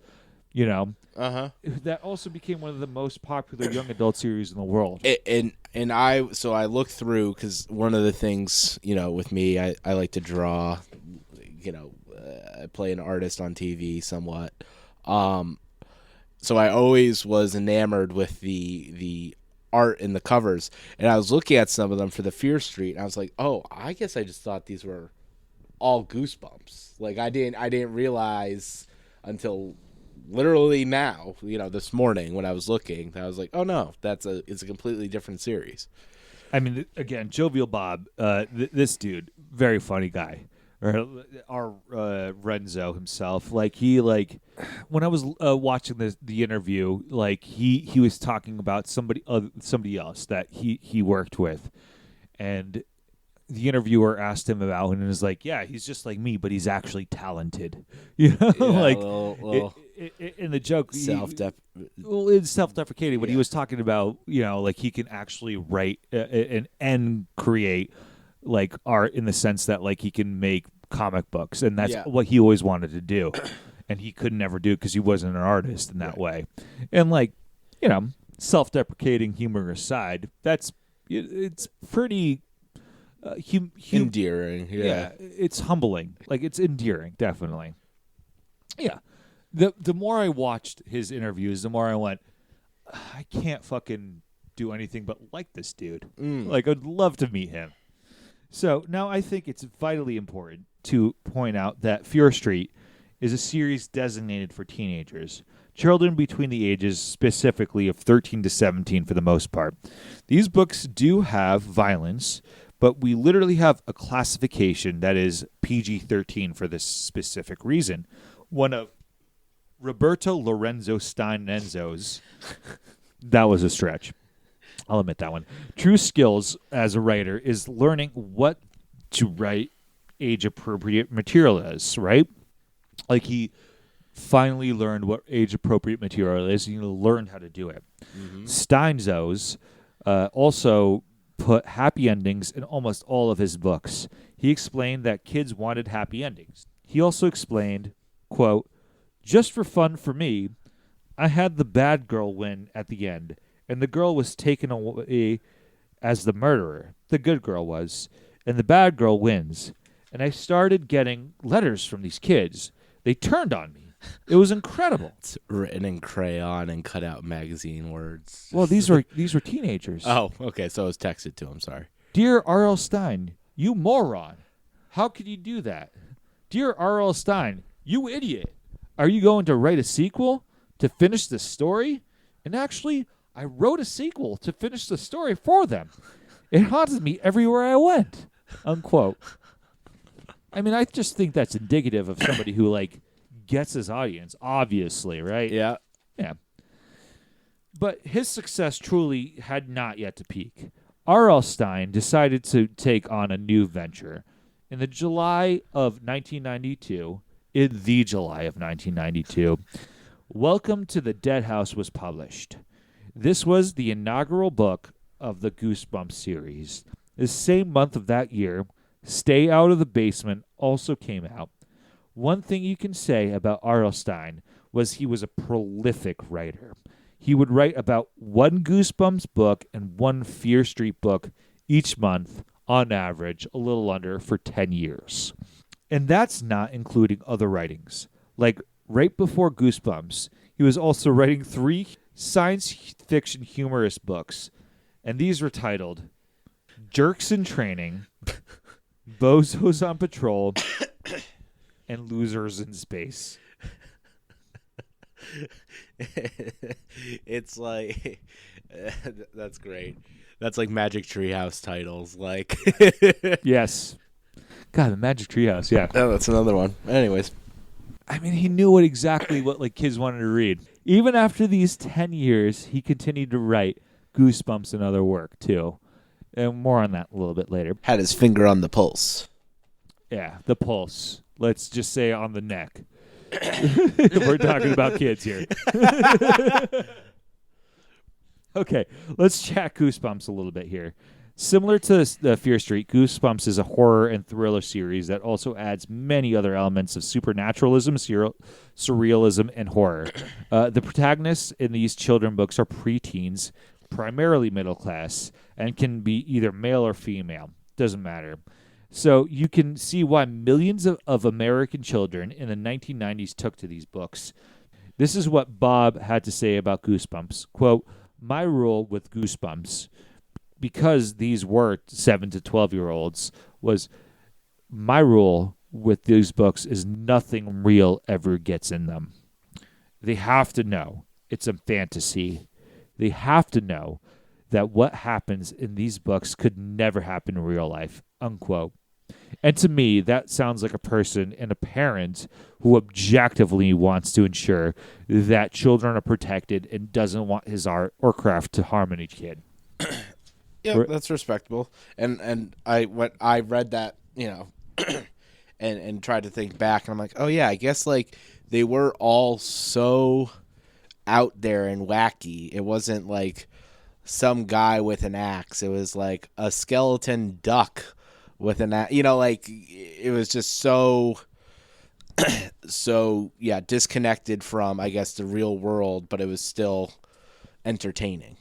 that also became one of the most popular young adult series in the world. I looked through, because one of the things, with me, I like to draw, I play an artist on TV somewhat. So I always was enamored with the art in the covers, and I was looking at some of them for the Fear Street, and I was like, oh, I guess I just thought these were all Goosebumps. Like I didn't realize until literally now, this morning when I was looking, that I was like, oh no, it's a completely different series. I mean, again, Jovial Bob, this dude, very funny guy. Our Renzo himself, when I was watching the interview, he was talking about somebody else that he worked with, and the interviewer asked him about him and was like, yeah, he's just like me, but he's actually talented. In the joke, it's self-deprecating, but he was talking about, he can actually write and create art in the sense that he can make comic books, and that's what he always wanted to do, and he could never do it because he wasn't an artist in that way. And self-deprecating humor aside, it's pretty endearing. It's humbling. It's endearing, definitely. Yeah. The more I watched his interviews, the more I went, I can't fucking do anything but like this dude. I'd love to meet him. So now I think it's vitally important to point out that Fear Street is a series designated for teenagers, children between the ages specifically of 13 to 17 for the most part. These books do have violence, but we literally have a classification that is PG-13 for this specific reason. One of Roberto Lorenzo Stine Enzo's, that was a stretch. I'll admit that one. True skills as a writer is learning what to write age-appropriate material is, right? He finally learned what age-appropriate material is, and he learned how to do it. Mm-hmm. Steinzo's also put happy endings in almost all of his books. He explained that kids wanted happy endings. He also explained, quote, just for fun for me, I had the bad girl win at the end, and the girl was taken away as the murderer. The good girl was, and the bad girl wins. And I started getting letters from these kids. They turned on me. It was incredible. It's written in crayon and cut out magazine words. Well, these were teenagers. Oh, okay. So it was texted to him. Sorry. Dear R.L. Stine, you moron. How could you do that? Dear R.L. Stine, you idiot. Are you going to write a sequel to finish the story? And actually, I wrote a sequel to finish the story for them. It haunted me everywhere I went. Unquote. I mean, I just think that's indicative of somebody who, gets his audience, obviously, right? Yeah. Yeah. But his success truly had not yet to peak. R.L. Stine decided to take on a new venture. In the July of 1992, Welcome to the Dead House was published. This was the inaugural book of the Goosebumps series. The same month of that year, Stay Out of the Basement also came out. One thing you can say about R.L. Stine was he was a prolific writer. He would write about one Goosebumps book and one Fear Street book each month, on average, a little under, for 10 years. And that's not including other writings. Right before Goosebumps, he was also writing 3 science fiction humorous books, and these were titled Jerks in Training, Bozos on Patrol, and Losers in Space. It's that's great. That's like Magic Treehouse titles. Yes. God, the Magic Treehouse, yeah. Oh, that's another one. Anyways. I mean, he knew exactly what kids wanted to read. Even after these 10 years, he continued to write Goosebumps and other work, too. And more on that a little bit later. Had his finger on the pulse. Yeah, the pulse. Let's just say on the neck. We're talking about kids here. Okay, let's chat Goosebumps a little bit here. Similar to the Fear Street, Goosebumps is a horror and thriller series that also adds many other elements of supernaturalism, surrealism, and horror. The protagonists in these children books are preteens, primarily middle class, and can be either male or female. Doesn't matter. So you can see why millions of American children in the 1990s took to these books. This is what Bob had to say about Goosebumps. Quote, my rule with Goosebumps, because these were 7 to 12-year-olds, was my rule with these books is nothing real ever gets in them. They have to know it's a fantasy. They have to know that what happens in these books could never happen in real life, unquote. And to me, that sounds like a person and a parent who objectively wants to ensure that children are protected and doesn't want his art or craft to harm any kid. Yeah, that's respectable. And I read that, and tried to think back, and I'm like, oh yeah, I guess like they were all so out there and wacky. It wasn't like some guy with an axe. It was like a skeleton duck with an axe. Like it was just so disconnected from, I guess, the real world, but it was still entertaining.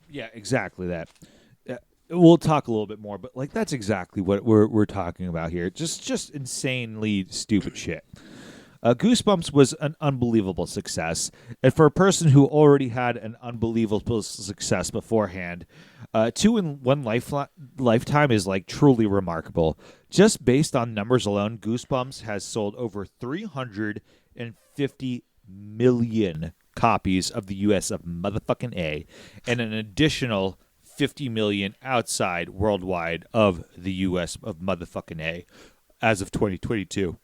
Yeah, exactly that. We'll talk a little bit more, but like that's exactly what we're talking about here. Just insanely stupid shit. Goosebumps was an unbelievable success, and for a person who already had an unbelievable success beforehand, 2 in 1 lifetime is like truly remarkable. Just based on numbers alone, Goosebumps has sold over 350 million copies of the U.S. of motherfucking A, and an additional 50 million outside worldwide of the U.S. of motherfucking A as of 2022.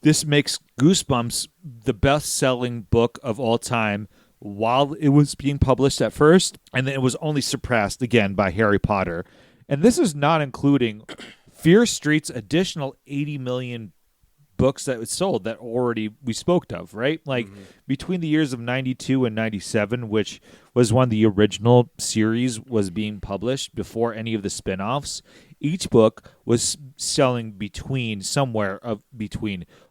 This makes Goosebumps the best-selling book of all time while it was being published at first, and then it was only surpassed again by Harry Potter. And this is not including Fear Street's additional 80 million books that was sold that already we spoke of, right? Like between the years of 92 and 97, which was when the original series was being published before any of the spin-offs, each book was selling between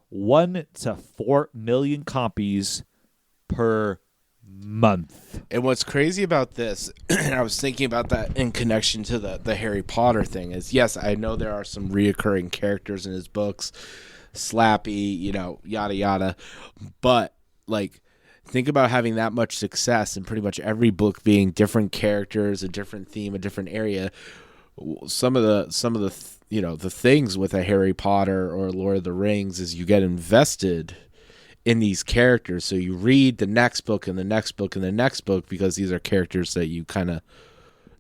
1 to 4 million copies per month. And what's crazy about this, and I was thinking about that in connection to the Harry Potter thing, is yes, I know there are some reoccurring characters in his books, Slappy, yada yada, but like think about having that much success and pretty much every book being different characters, a different theme, a different area. Some of the the things with a Harry Potter or Lord of the Rings is you get invested in these characters, so you read the next book and the next book and the next book because these are characters that you kind of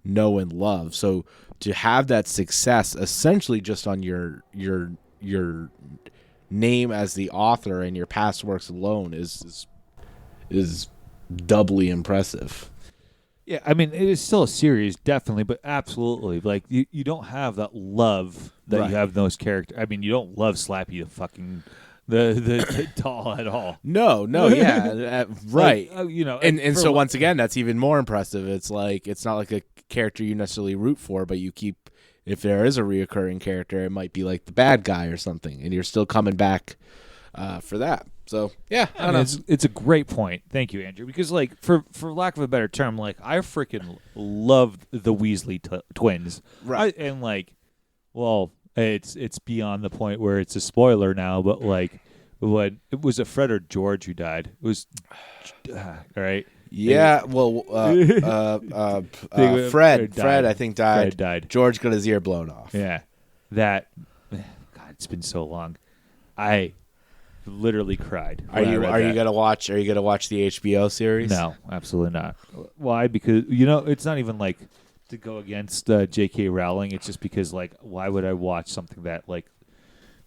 know and love. So to have that success essentially just on your name as the author and your past works alone is doubly impressive. Yeah, I mean, it is still a series, definitely, but absolutely. Like, you don't have that love that Right. you have in those characters. I mean, you don't love Slappy the fucking the doll at all. No, yeah, right. Like, and so once again, that's even more impressive. It's like it's not like a character you necessarily root for, but you keep, if there is a reoccurring character, it might be like the bad guy or something, and you're still coming back for that. So yeah, I don't know. It's a great point. Thank you, Andrew. Because like for lack of a better term, like I freaking loved the Weasley twins. Right. And like, well, it's beyond the point where it's a spoiler now. But like, when it was it Fred or George who died? It was right. Yeah, well, Fred, I think died. Fred died. George got his ear blown off. Yeah, that. God, it's been so long. I literally cried. Are you gonna watch? Are you gonna watch the HBO series? No, absolutely not. Why? Because it's not even like to go against J.K. Rowling. It's just because like, why would I watch something that like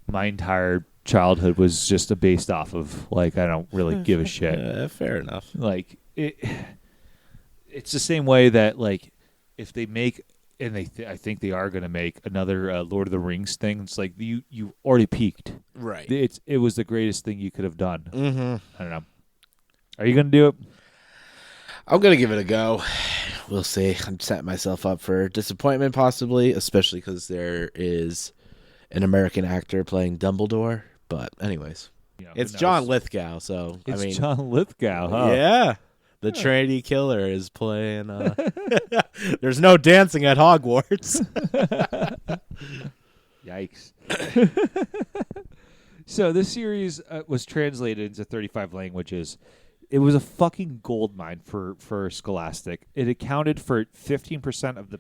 my entire childhood was just based off of? Like, I don't really give a shit. Fair enough. Like it's the same way that like if they make. And I think they are going to make another Lord of the Rings thing. It's like you already peaked. Right. It was the greatest thing you could have done. Mm-hmm. I don't know. Are you going to do it? I'm going to give it a go. We'll see. I'm setting myself up for disappointment possibly, especially because there is an American actor playing Dumbledore. But anyways, it's John Lithgow. So it's John Lithgow, huh? Yeah. The Trinity Killer is playing. There's no dancing at Hogwarts. Yikes. So this series was translated into 35 languages. It was a fucking gold mine for Scholastic. It accounted for 15% of the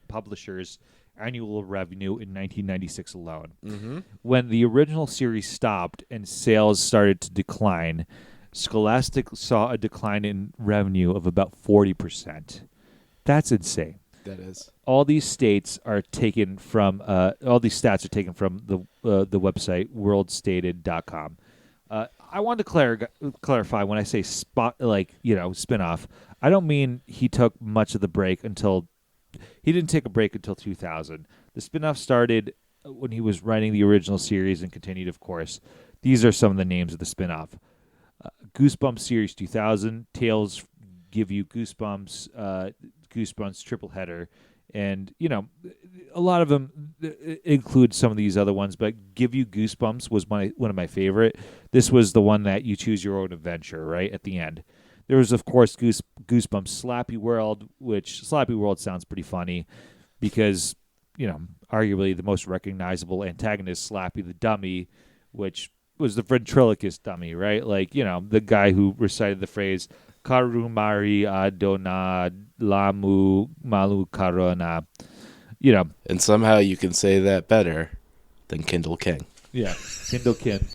publisher's annual revenue in 1996 alone. Mm-hmm. When the original series stopped and sales started to decline, Scholastic saw a decline in revenue of about 40%. That's insane. That is. All these stats are taken from the website worldstated.com. I wanted to clarify when I say spinoff. I don't mean he took much of the break until he didn't take a break until 2000. The spinoff started when he was writing the original series and continued, of course. These are some of the names of the spinoff: Goosebumps Series 2000, Tales Give You Goosebumps, Goosebumps Triple Header. And, a lot of them include some of these other ones, but Give You Goosebumps was one of my favorite. This was the one that you choose your own adventure, right, at the end. There was, of course, Goosebumps Slappy World, which Slappy World sounds pretty funny because, arguably the most recognizable antagonist, Slappy the Dummy, which was the ventriloquist dummy, right? Like, the guy who recited the phrase, Karumari Adona Lamu Malu Karona. And somehow you can say that better than Kindle King. Yeah, Kindle King.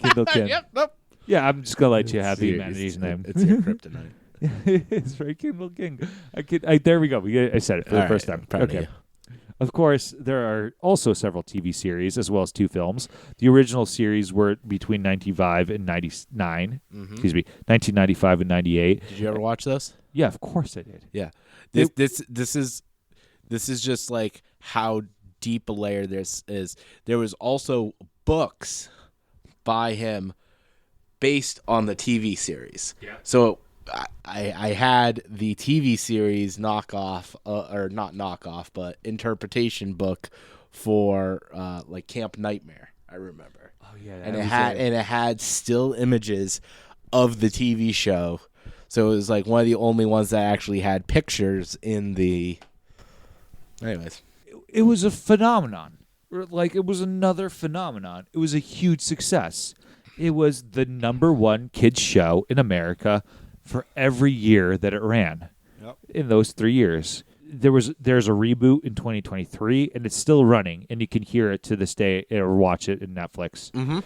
Kindle King. Yep, nope. Yeah, I'm just gonna let you have the humanities name. It's your kryptonite. It's right, Kindle King. There we go. I said it for the first time. Proud of you. Of course, there are also several TV series as well as 2 films. The original series were between 1995 and 99. Mm-hmm. Excuse me, 1995 and 98. Did you ever watch those? Yeah, of course I did. Yeah. This is just like how deep a layer this is. There was also books by him based on the TV series. Yeah. So I had the TV series knockoff, or not knockoff, but interpretation book for like Camp Nightmare. I remember. Oh yeah, and it had still images of the TV show. So it was like one of the only ones that actually had pictures in the. Anyways, it was a phenomenon. Like, it was another phenomenon. It was a huge success. It was the #1 kids show in America for every year that it ran. Yep. In those 3 years. There's a reboot in 2023, and it's still running, and you can hear it to this day or watch it in Netflix. Mm-hmm.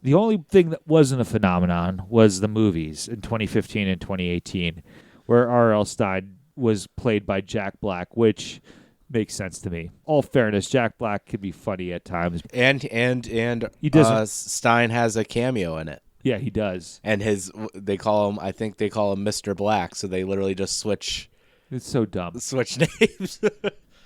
The only thing that wasn't a phenomenon was the movies in 2015 and 2018, where R.L. Stine was played by Jack Black, which makes sense to me. All fairness, Jack Black can be funny at times. And he doesn't. Stein has a cameo in it. Yeah, he does. And they call him Mr. Black, so they literally just switch. It's so dumb. Switch names.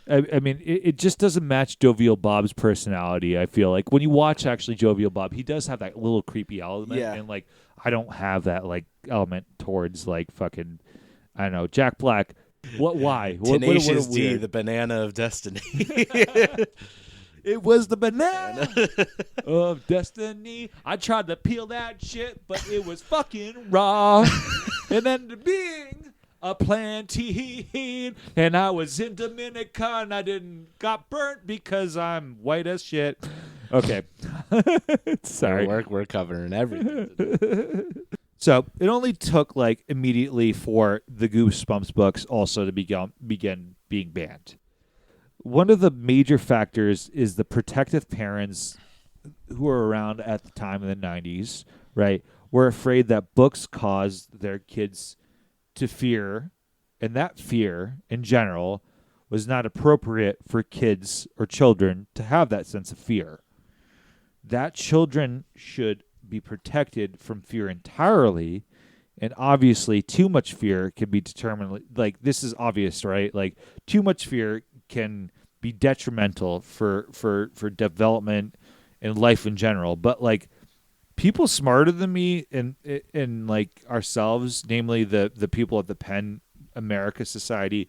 I mean, it just doesn't match Jovial Bob's personality, I feel like. When you watch, actually, Jovial Bob, he does have that little creepy element. Yeah. And, like, I don't have that, like, element towards, like, fucking, I don't know, Jack Black. Why? Tenacious D, the banana of destiny. It was the banana of destiny. I tried to peel that shit, but it was fucking raw. And then the being a plantain, and I was in Dominica, and I got burnt because I'm white as shit. Okay. Sorry. We're covering everything. So it only took like immediately for the Goosebumps books also to begin being banned. One of the major factors is the protective parents who were around at the time in the 90s, right, were afraid that books caused their kids to fear, and that fear in general was not appropriate for kids or children to have that sense of fear. That children should be protected from fear entirely, and obviously too much fear can be determined, like this is obvious, right? Like too much fear can be detrimental for development and life in general. But like people smarter than me and like ourselves, namely the people at the PEN America Society,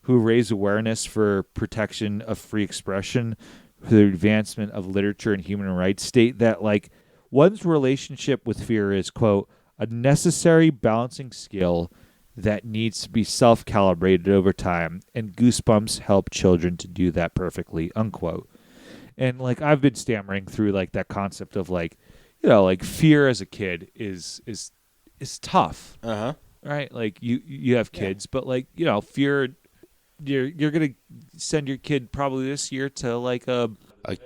who raise awareness for protection of free expression, for the advancement of literature and human rights, state that like one's relationship with fear is, quote, a necessary balancing skill that needs to be self-calibrated over time, and Goosebumps help children to do that perfectly, unquote. And like I've been stammering through like that concept of like, you know, like fear as a kid is is tough. Uh-huh. Right? Like you have kids, but like, fear you're going to send your kid probably this year to like a Like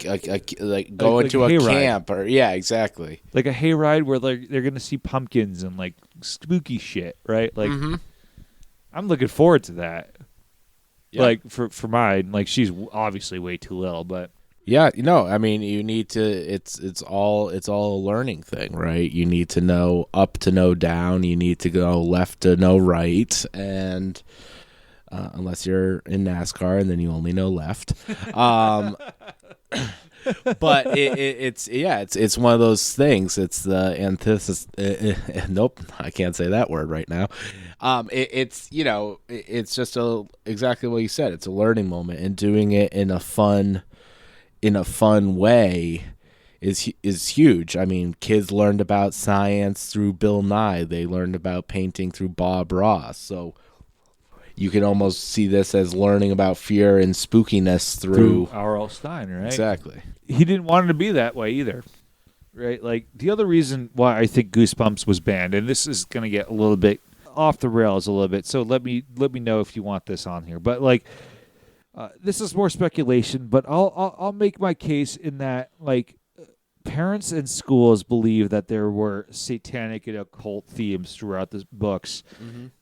go like into a a hayride. camp or exactly. like a hayride where they're going to see pumpkins and like spooky shit, right? Like I'm looking forward to that. Yeah. Like for mine, like she's obviously way too little, but Yeah, I mean, you need to. It's all a learning thing, right? You need to know up to know down. You need to go left to know right, and unless you're in NASCAR, and then you only know left. But it's one of those things. It's the antithesis. Nope, I can't say that word right now. It's just exactly what you said. It's a learning moment, and doing it in a fun way is huge. I mean, kids learned about science through Bill Nye. They learned about painting through Bob Ross. So you can almost see this as learning about fear and spookiness through R.L. Stine, right? Exactly. He didn't want it to be that way either, right? Like the other reason why I think Goosebumps was banned, and this is going to get a little bit off the rails a little bit, so let me know if you want this on here. But like, this is more speculation, but I'll make my case in that like parents and schools believe that there were satanic and occult themes throughout the books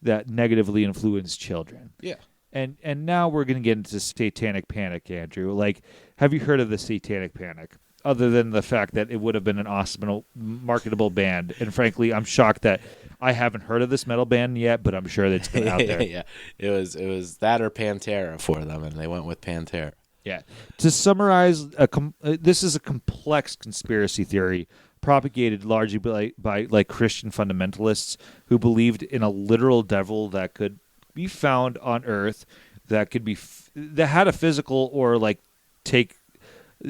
that negatively influenced children. Yeah. And now we're going to get into satanic panic, Andrew. Like, have you heard of the satanic panic? Other than the fact that it would have been an awesome, marketable band. And frankly, I'm shocked that I haven't heard of this metal band yet, but I'm sure that it's been out there. Yeah. It was that or Pantera for them, and they went with Pantera. Yeah. To summarize, this is a complex conspiracy theory propagated largely by like Christian fundamentalists who believed in a literal devil that could be found on Earth, that could be that had a physical or like take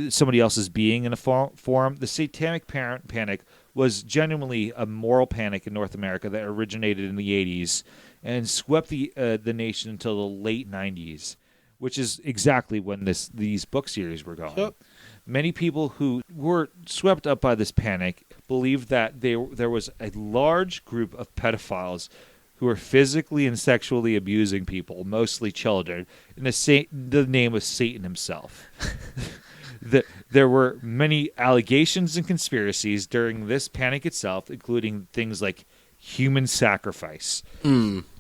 somebody else's being in a form. The satanic panic was genuinely a moral panic in North America that originated in the 80s and swept the nation until the late 90s, which is exactly when these book series were going. Yep. Many people who were swept up by this panic believed that there was a large group of pedophiles who were physically and sexually abusing people, mostly children, in the name of Satan himself. There were many allegations and conspiracies during this panic itself, including things like human sacrifice.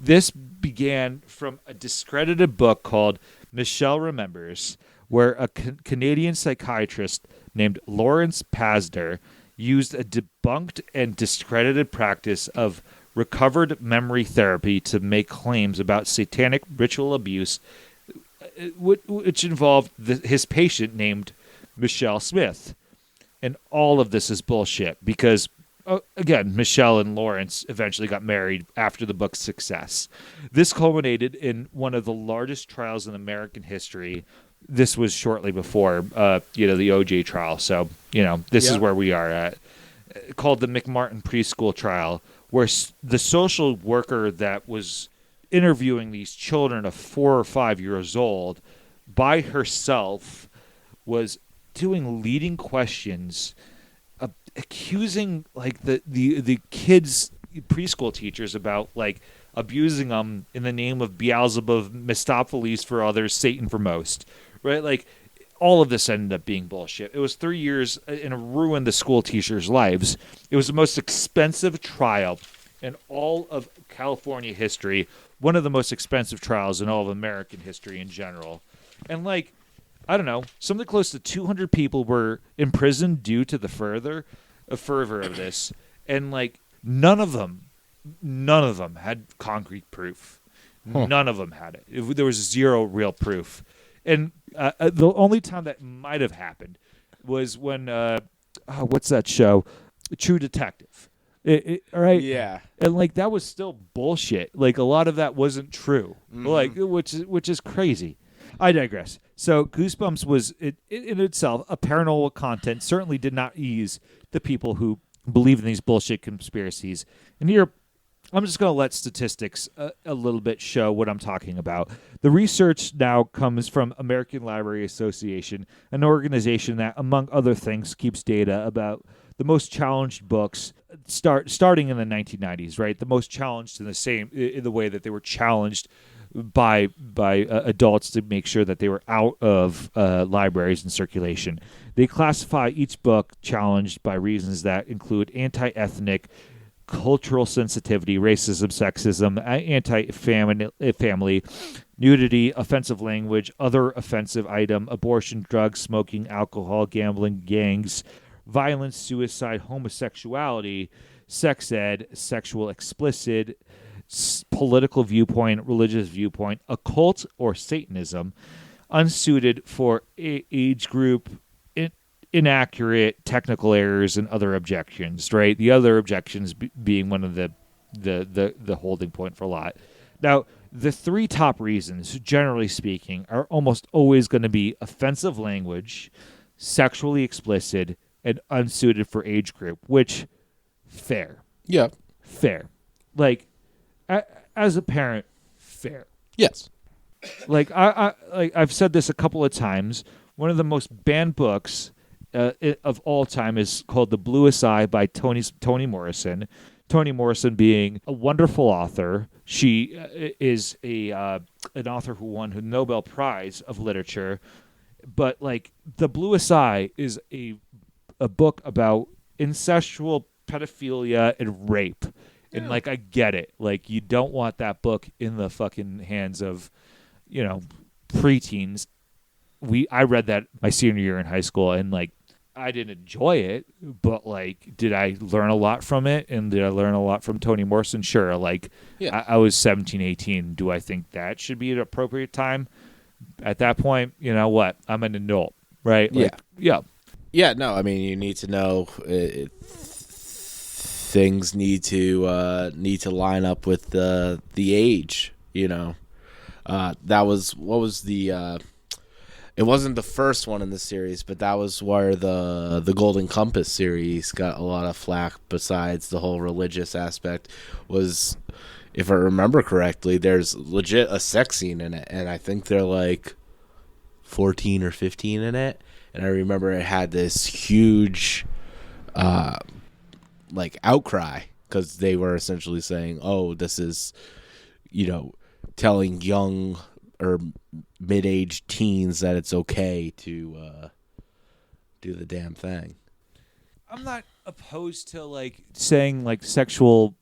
This began from a discredited book called Michelle Remembers, where a Canadian psychiatrist named Lawrence Pasder used a debunked and discredited practice of recovered memory therapy to make claims about satanic ritual abuse, which involved his patient named Michelle Smith. And all of this is bullshit because, again, Michelle and Lawrence eventually got married after the book's success. This culminated in one of the largest trials in American history. This was shortly before, the O.J. trial. So, this is where we are at. Called the McMartin Preschool Trial, where the social worker that was interviewing these children of 4 or 5 years old by herself was doing leading questions, accusing like the kids' preschool teachers about like abusing them in the name of Beelzebub, Mephistopheles for others, Satan for most, right? Like all of this ended up being bullshit. It was 3 years and it ruined the school teachers' lives. It was the most expensive trial in all of California history, one of the most expensive trials in all of American history in general. And like, I don't know, something close to 200 people were imprisoned due to the fervor of this. And like, none of them had concrete proof. Huh. None of them had it. There was zero real proof. And the only time that might have happened was when, what's that show? True Detective. All right? Yeah. And like, that was still bullshit. Like, a lot of that wasn't true. Like, which is crazy. I digress. So Goosebumps was, in itself, a paranormal content, certainly did not ease the people who believe in these bullshit conspiracies. And here, I'm just going to let statistics a little bit show what I'm talking about. The research now comes from American Library Association, an organization that, among other things, keeps data about the most challenged books starting in the 1990s, right? The most challenged in the way that they were challenged by adults to make sure that they were out of libraries and circulation. They classify each book challenged by reasons that include anti-ethnic, cultural sensitivity, racism, sexism, anti-family, nudity, offensive language, other offensive item, abortion, drugs, smoking, alcohol, gambling, gangs, violence, suicide, homosexuality, sex ed, sexual explicit, political viewpoint, religious viewpoint, occult or Satanism, unsuited for age group, inaccurate, technical errors, and other objections. Right, the other objections being one of the holding point for a lot. Now, the three top reasons, generally speaking, are almost always going to be offensive language, sexually explicit, and unsuited for age group. Which, fair. Yeah. Fair. Like, as a parent, fair. Yes. Like I've said this a couple of times. One of the most banned books of all time is called The Bluest Eye by Toni Morrison. Toni Morrison being a wonderful author. She is an author who won the Nobel Prize of Literature. But like The Bluest Eye is a book about incestual pedophilia and rape. And like I get it. Like you don't want that book in the fucking hands of, preteens. I read that my senior year in high school, and like I didn't enjoy it, but like did I learn a lot from it? And did I learn a lot from Toni Morrison? Sure. Like I was 17, 18. Do I think that should be an appropriate time? At that point, you know what? I'm an adult, right? Like, yeah. Yeah, no, I mean, you need to know things need to line up with the age, That was what was the it wasn't the first one in the series, but that was where the Golden Compass series got a lot of flack. Besides the whole religious aspect, was, if I remember correctly, there's legit a sex scene in it, and I think they're like 14 or 15 in it. And I remember it had this huge like outcry because they were essentially saying, oh, this is, telling young or mid-aged teens that it's okay to do the damn thing. I'm not opposed to like saying like sexual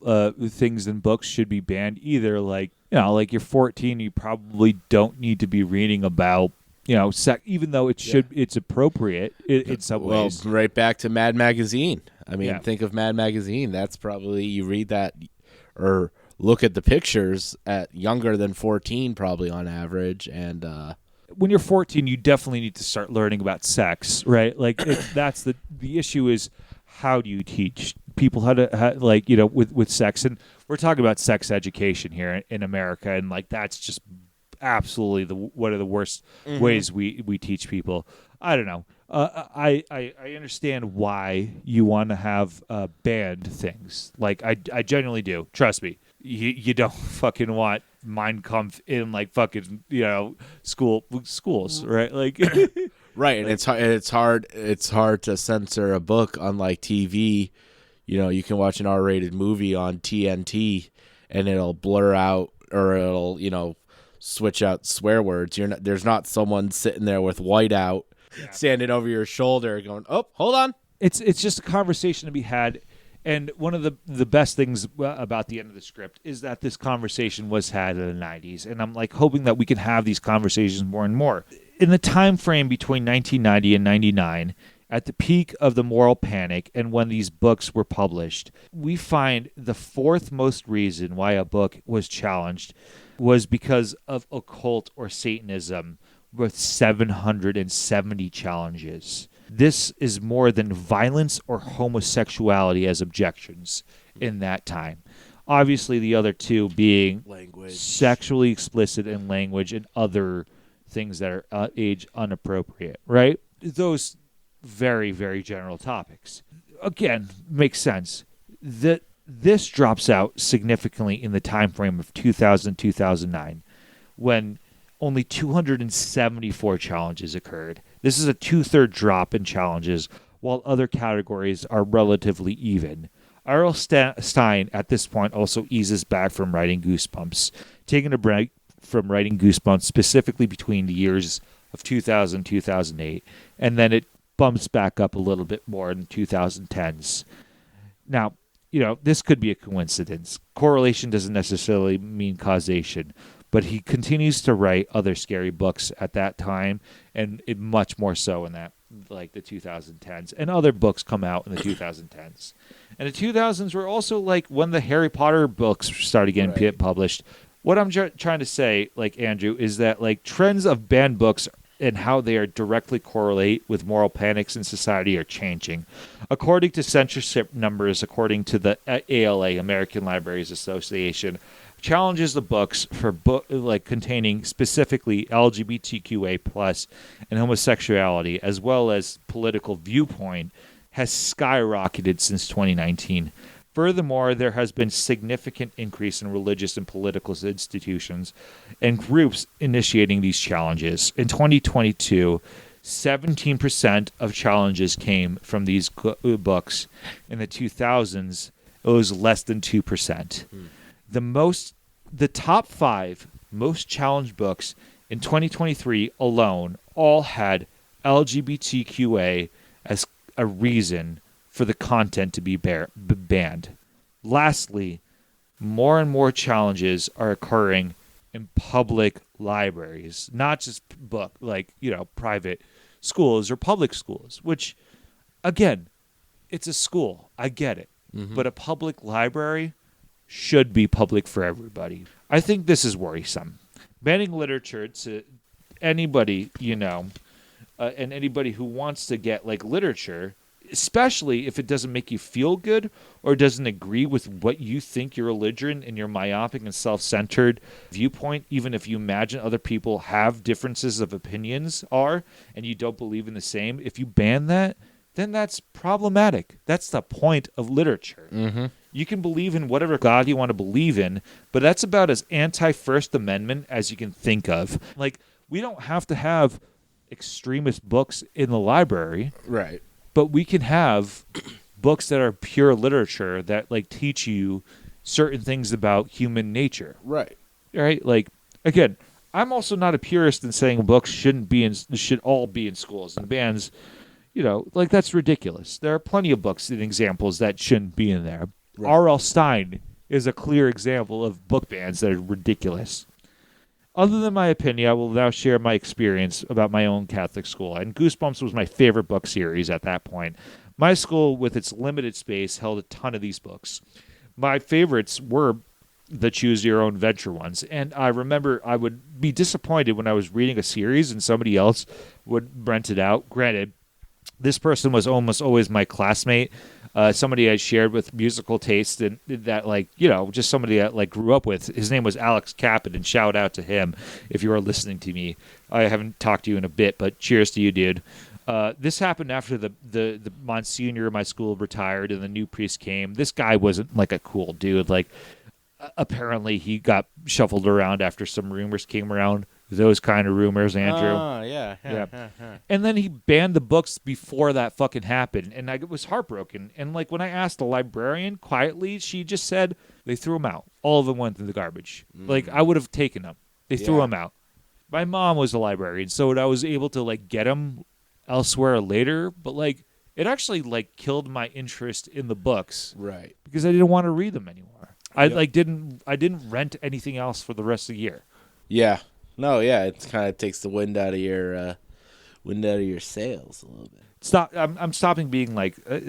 things in books should be banned either. Like, like you're 14, you probably don't need to be reading about, even though it's appropriate in some ways. Well, right back to Mad Magazine. I mean, think of Mad Magazine. That's probably, you read that or look at the pictures at younger than 14 probably on average. And when you're 14, you definitely need to start learning about sex, right? Like that's the issue is how do you teach people how to with sex? And we're talking about sex education here in America, and like that's just absolutely one of the worst ways we teach people. I don't know. I understand why you want to have banned things. Like I genuinely do. Trust me. You don't fucking want Mein Kampf in like fucking schools, right? Like right, and it's hard to censor a book. Unlike TV, you can watch an R-rated movie on TNT and it'll blur out or it'll switch out swear words. There's not someone sitting there with whiteout standing over your shoulder going, oh, hold on. It's just a conversation to be had. And one of the best things about the end of the script is that this conversation was had in the 90s. And I'm like hoping that we can have these conversations more and more. In the time frame between 1990 and 99, at the peak of the moral panic and when these books were published, we find the fourth most reason why a book was challenged was because of occult or Satanism, with 770 challenges. This is more than violence or homosexuality as objections in that time. Obviously, the other two being language, sexually explicit in language, and other things that are age inappropriate, right? Those very, very general topics. Again, makes sense. This drops out significantly in the time frame of 2000-2009, when only 274 challenges occurred. This is a 2/3 drop in challenges, while other categories are relatively even. R.L. Stine, at this point, also eases back from writing Goosebumps, taking a break from writing Goosebumps specifically between the years of 2000 and 2008, and then it bumps back up a little bit more in the 2010s. Now, this could be a coincidence. Correlation doesn't necessarily mean causation, but he continues to write other scary books at that time, and much more so in that, like the 2010s. And other books come out in the 2010s. And the 2000s were also like when the Harry Potter books started getting published. What I'm trying to say, like Andrew, is that like trends of banned books and how they are directly correlate with moral panics in society are changing. According to censorship numbers, according to the ALA, American Libraries Association, challenges the books for containing specifically LGBTQA plus and homosexuality, as well as political viewpoint, has skyrocketed since 2019. Furthermore, there has been significant increase in religious and political institutions and groups initiating these challenges. In 2022, 17% of challenges came from these books. In the 2000s, it was less than 2%. The top 5 most challenged books in 2023 alone all had LGBTQA as a reason for the content to be banned. Lastly, more and more challenges are occurring in public libraries, not just private schools or public schools, which, again, it's a school. I get it. Mm-hmm. But a public library should be public for everybody. I think this is worrisome. Banning literature to anybody, and anybody who wants to get literature, especially if it doesn't make you feel good or doesn't agree with what you think your religion and your myopic and self-centered viewpoint, even if you imagine other people have differences of opinions and you don't believe in the same, if you ban that, then that's problematic. That's the point of literature. Mm-hmm. You can believe in whatever God you want to believe in, but that's about as anti-First Amendment as you can think of. We don't have to have extremist books in the library. Right. But we can have books that are pure literature that teach you certain things about human nature. Right. Right? Again, I'm also not a purist in saying books should all be in schools and bans, that's ridiculous. There are plenty of books and examples that shouldn't be in there. Right. R.L. Stine is a clear example of book bans that are ridiculous. Other than my opinion, I will now share my experience about my own Catholic school. And Goosebumps was my favorite book series at that point. My school, with its limited space, held a ton of these books. My favorites were the Choose Your Own Adventure ones. And I remember I would be disappointed when I was reading a series and somebody else would rent it out. Granted, this person was almost always my classmate. Somebody I shared with musical taste and that just somebody I grew up with. His name was Alex Caput, and shout out to him if you are listening to me. I haven't talked to you in a bit, but cheers to you, dude. This happened after the Monsignor of my school retired and the new priest came. This guy wasn't a cool dude. Apparently he got shuffled around after some rumors came around. Those kind of rumors, Andrew. Oh, yeah. And then he banned the books before that fucking happened, and I was heartbroken. And when I asked the librarian quietly, she just said they threw them out. All of them went in the garbage. I would have taken them. They threw them out. My mom was a librarian, so I was able to get them elsewhere later. But it actually killed my interest in the books, right? Because I didn't want to read them anymore. Yep. I didn't rent anything else for the rest of the year. Yeah. No, yeah, it kind of takes the wind out of your sails a little bit. I'm stopping being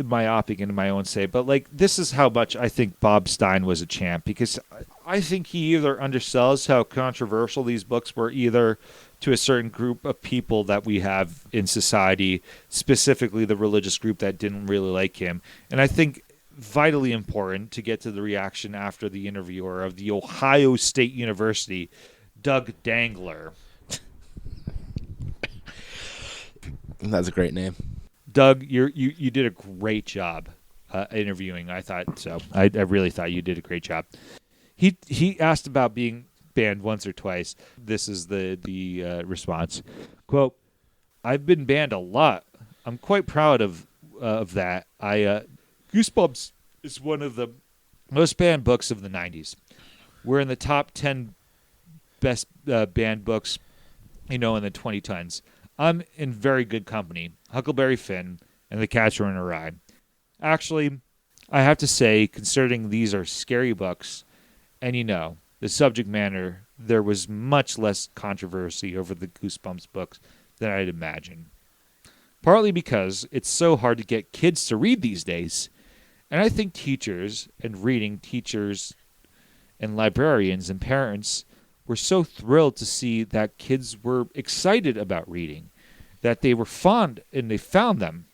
myopic in my own say, but this is how much I think Bob Stine was a champ, because I think he either undersells how controversial these books were, either to a certain group of people that we have in society, specifically the religious group that didn't really like him, and I think vitally important to get to the reaction after the interviewer of the Ohio State University, Doug Dangler. That's a great name. Doug, you did a great job interviewing. I thought so. I really thought you did a great job. He asked about being banned once or twice. This is the response. Quote, "I've been banned a lot. I'm quite proud of that. Goosebumps is one of the most banned books of the 90s. We're in the top 10 best banned books, in the 2010s. I'm in very good company. Huckleberry Finn and The Catcher in the Rye. Actually, I have to say, considering these are scary books, and the subject matter, there was much less controversy over the Goosebumps books than I'd imagine. Partly because it's so hard to get kids to read these days. And I think teachers and reading teachers and librarians and parents were so thrilled to see that kids were excited about reading, that they were fond and they found them.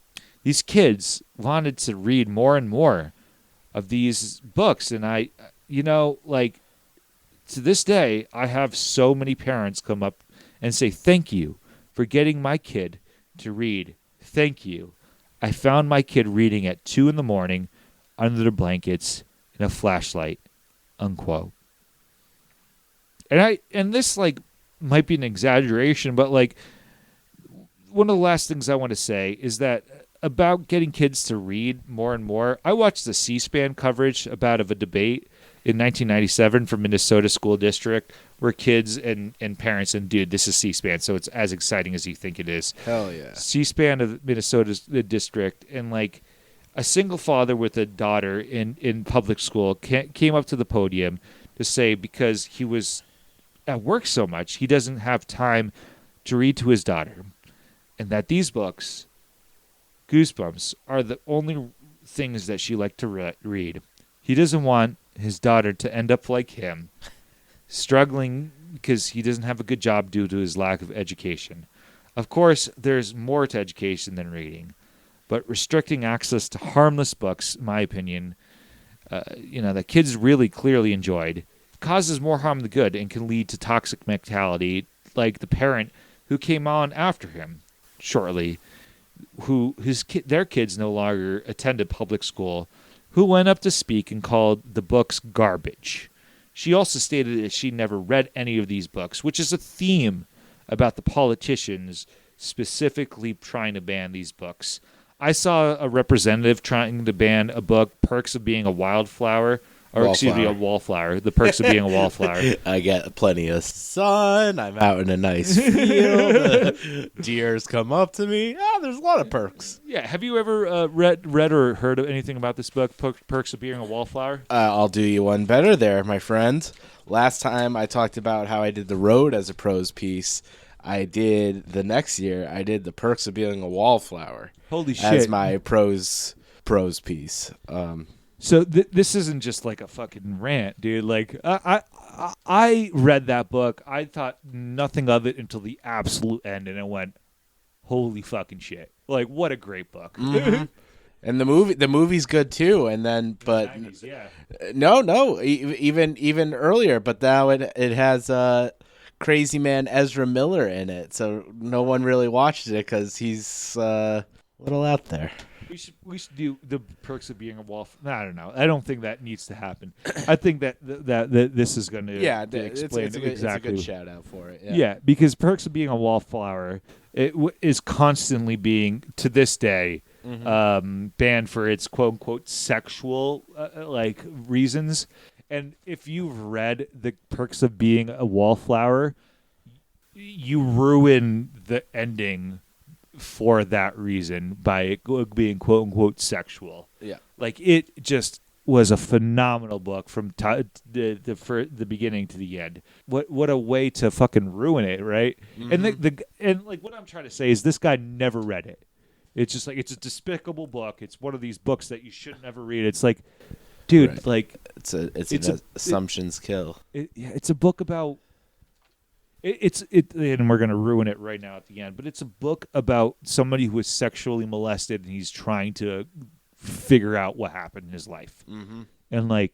These kids wanted to read more and more of these books. And to this day, I have so many parents come up and say, thank you for getting my kid to read. Thank you. I found my kid reading at 2 a.m. under their blankets in a flashlight, unquote. And this might be an exaggeration, but one of the last things I want to say is that about getting kids to read more and more. I watched the C-SPAN coverage about a debate in 1997 from Minnesota School District where kids and parents, and dude, this is C-SPAN, so it's as exciting as you think it is. Hell yeah. C-SPAN of Minnesota's the district, and a single father with a daughter in public school came up to the podium to say because he was at work so much, he doesn't have time to read to his daughter, and that these books, Goosebumps, are the only things that she liked to read. He doesn't want his daughter to end up like him, struggling because he doesn't have a good job due to his lack of education. Of course, there's more to education than reading, but restricting access to harmless books, in my opinion, that kids really clearly enjoyed, causes more harm than good and can lead to toxic mentality, like the parent who came on after him shortly, who their kids no longer attended public school, who went up to speak and called the books garbage. She also stated that she never read any of these books, which is a theme about the politicians specifically trying to ban these books. I saw a representative trying to ban a book, Perks of Being a Wildflower, a wallflower. The Perks of Being a Wallflower. I get plenty of sun. I'm out in a nice field. Deers come up to me. There's a lot of perks. Yeah. Have you ever read or heard of anything about this book, Perks of Being a Wallflower? I'll do you one better there, my friend. Last time I talked about how I did The Road as a prose piece. The next year, I did The Perks of Being a Wallflower. Holy shit. As my prose piece. So this isn't just like a fucking rant, dude. I read that book. I thought nothing of it until the absolute end, and I went, holy fucking shit. What a great book. Mm-hmm. And the movie's good too. And then, but 90s, yeah. No, even earlier. But now it has crazy man Ezra Miller in it, so no one really watched it because he's a little out there. We should do The Perks of Being a Wallflower. I don't know. I don't think that needs to happen. I think that this is going to explain exactly. It's a good shout out for it. Yeah, because Perks of Being a Wallflower is constantly being, to this day, banned for its quote unquote sexual reasons. And if you've read The Perks of Being a Wallflower, you ruin the ending for that reason by it being quote unquote sexual. Yeah. It just was a phenomenal book from the beginning to the end. What a way to fucking ruin it, right? Mm-hmm. And what I'm trying to say is this guy never read it. It's just it's a despicable book. It's one of these books that you should never read. It's dude, right. It's an assumptions kill. It's a book about and we're going to ruin it right now at the end, but it's a book about somebody who was sexually molested and he's trying to figure out what happened in his life. Mm-hmm. And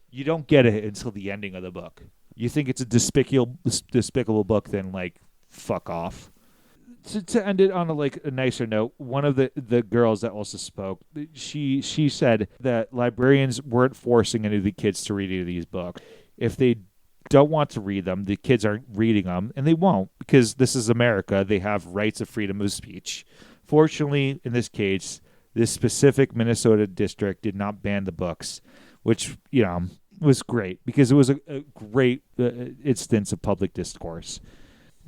you don't get it until the ending of the book. You think it's a despicable book, then fuck off. To end it on a nicer note, one of the girls that also spoke, she said that librarians weren't forcing any of the kids to read any of these books. If they don't want to read them, the kids aren't reading them, and they won't, because this is America. They have rights of freedom of speech. Fortunately, in this case, This specific Minnesota district did not ban the books, which, was great because it was a great instance of public discourse.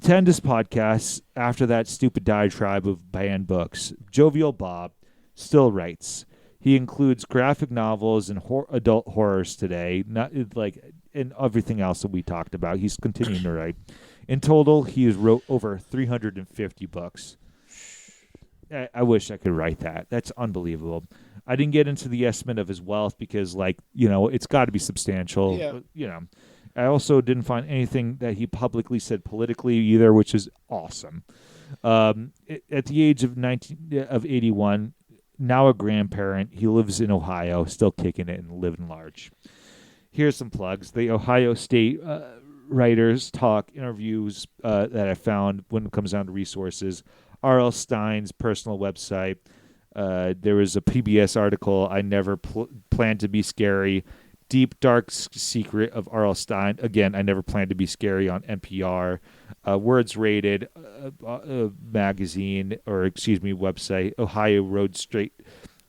To end this podcast, after that stupid diatribe of banned books, Jovial Bob still writes. He includes graphic novels and adult horrors today, not like and everything else that we talked about. He's continuing to write. In total, he has wrote over 350 books. I wish I could write that. That's unbelievable. I didn't get into the estimate of his wealth because, it's got to be substantial. Yeah. I also didn't find anything that he publicly said politically either, which is awesome. At the age of 81, now a grandparent, he lives in Ohio, still kicking it and living large. Here's some plugs. The Ohio State Writers Talk interviews that I found when it comes down to resources. R.L. Stine's personal website. There was a PBS article, I Never Planned to Be Scary. Deep Dark Secret of R.L. Stine. Again, I Never Planned to Be Scary on NPR. Words Rated magazine, website.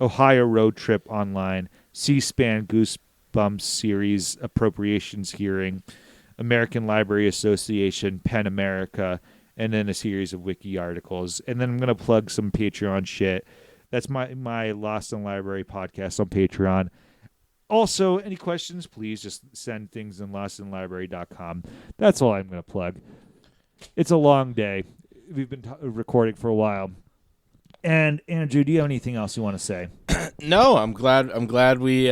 Ohio Road Trip Online. C-SPAN Goosebumps series, Appropriations Hearing. American Library Association, PEN America, and then a series of wiki articles. And then I'm going to plug some Patreon shit. That's my Lost in the Library podcast on Patreon. Also, any questions, please just send things in lostinthelibrary.com. That's all I'm going to plug. It's a long day. We've been recording for a while. And Andrew, do you have anything else you want to say? No, I'm glad we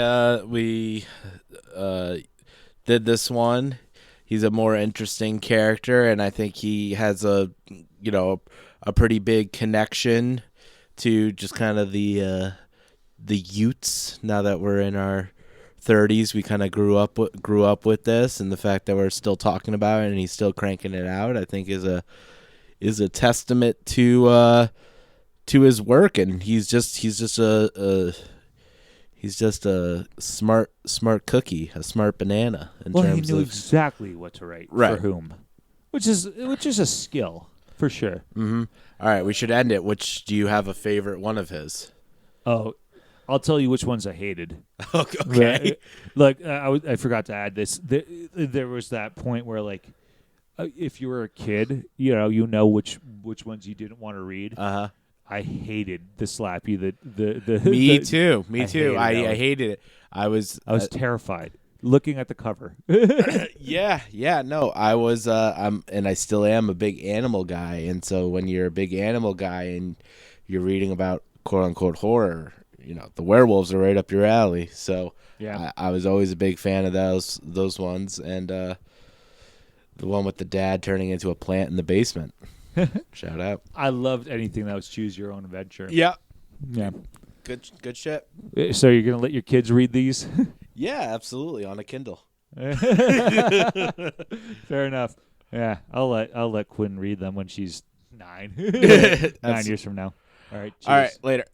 did this one. He's a more interesting character, and I think he has a pretty big connection to just kind of the youths. Now that we're in our 30s, we kind of grew up with this, and the fact that we're still talking about it and he's still cranking it out, I think is a testament to his work. And he's just a smart cookie, a smart banana. He knew exactly what to write for whom, which is a skill for sure. Mm-hmm. All right, we should end it. Which do you have a favorite one of his? Oh, I'll tell you which ones I hated. Okay. Look, I forgot to add this. There was that point where, if you were a kid, which ones you didn't want to read. Uh-huh. I hated the Slappy. Me too. I hated it. I was terrified looking at the cover. Yeah. No, I was. And I still am a big animal guy. And so when you're a big animal guy and you're reading about quote unquote horror, the werewolves are right up your alley. So yeah, I was always a big fan of those ones. And the one with the dad turning into a plant in the basement. Shout out. I loved anything that was choose your own adventure. Yeah. Good shit. So you're going to let your kids read these? Yeah, absolutely, on a Kindle. Fair enough. Yeah, I'll let Quinn read them when she's 9. 9 years from now. All right. Cheers. All right, later.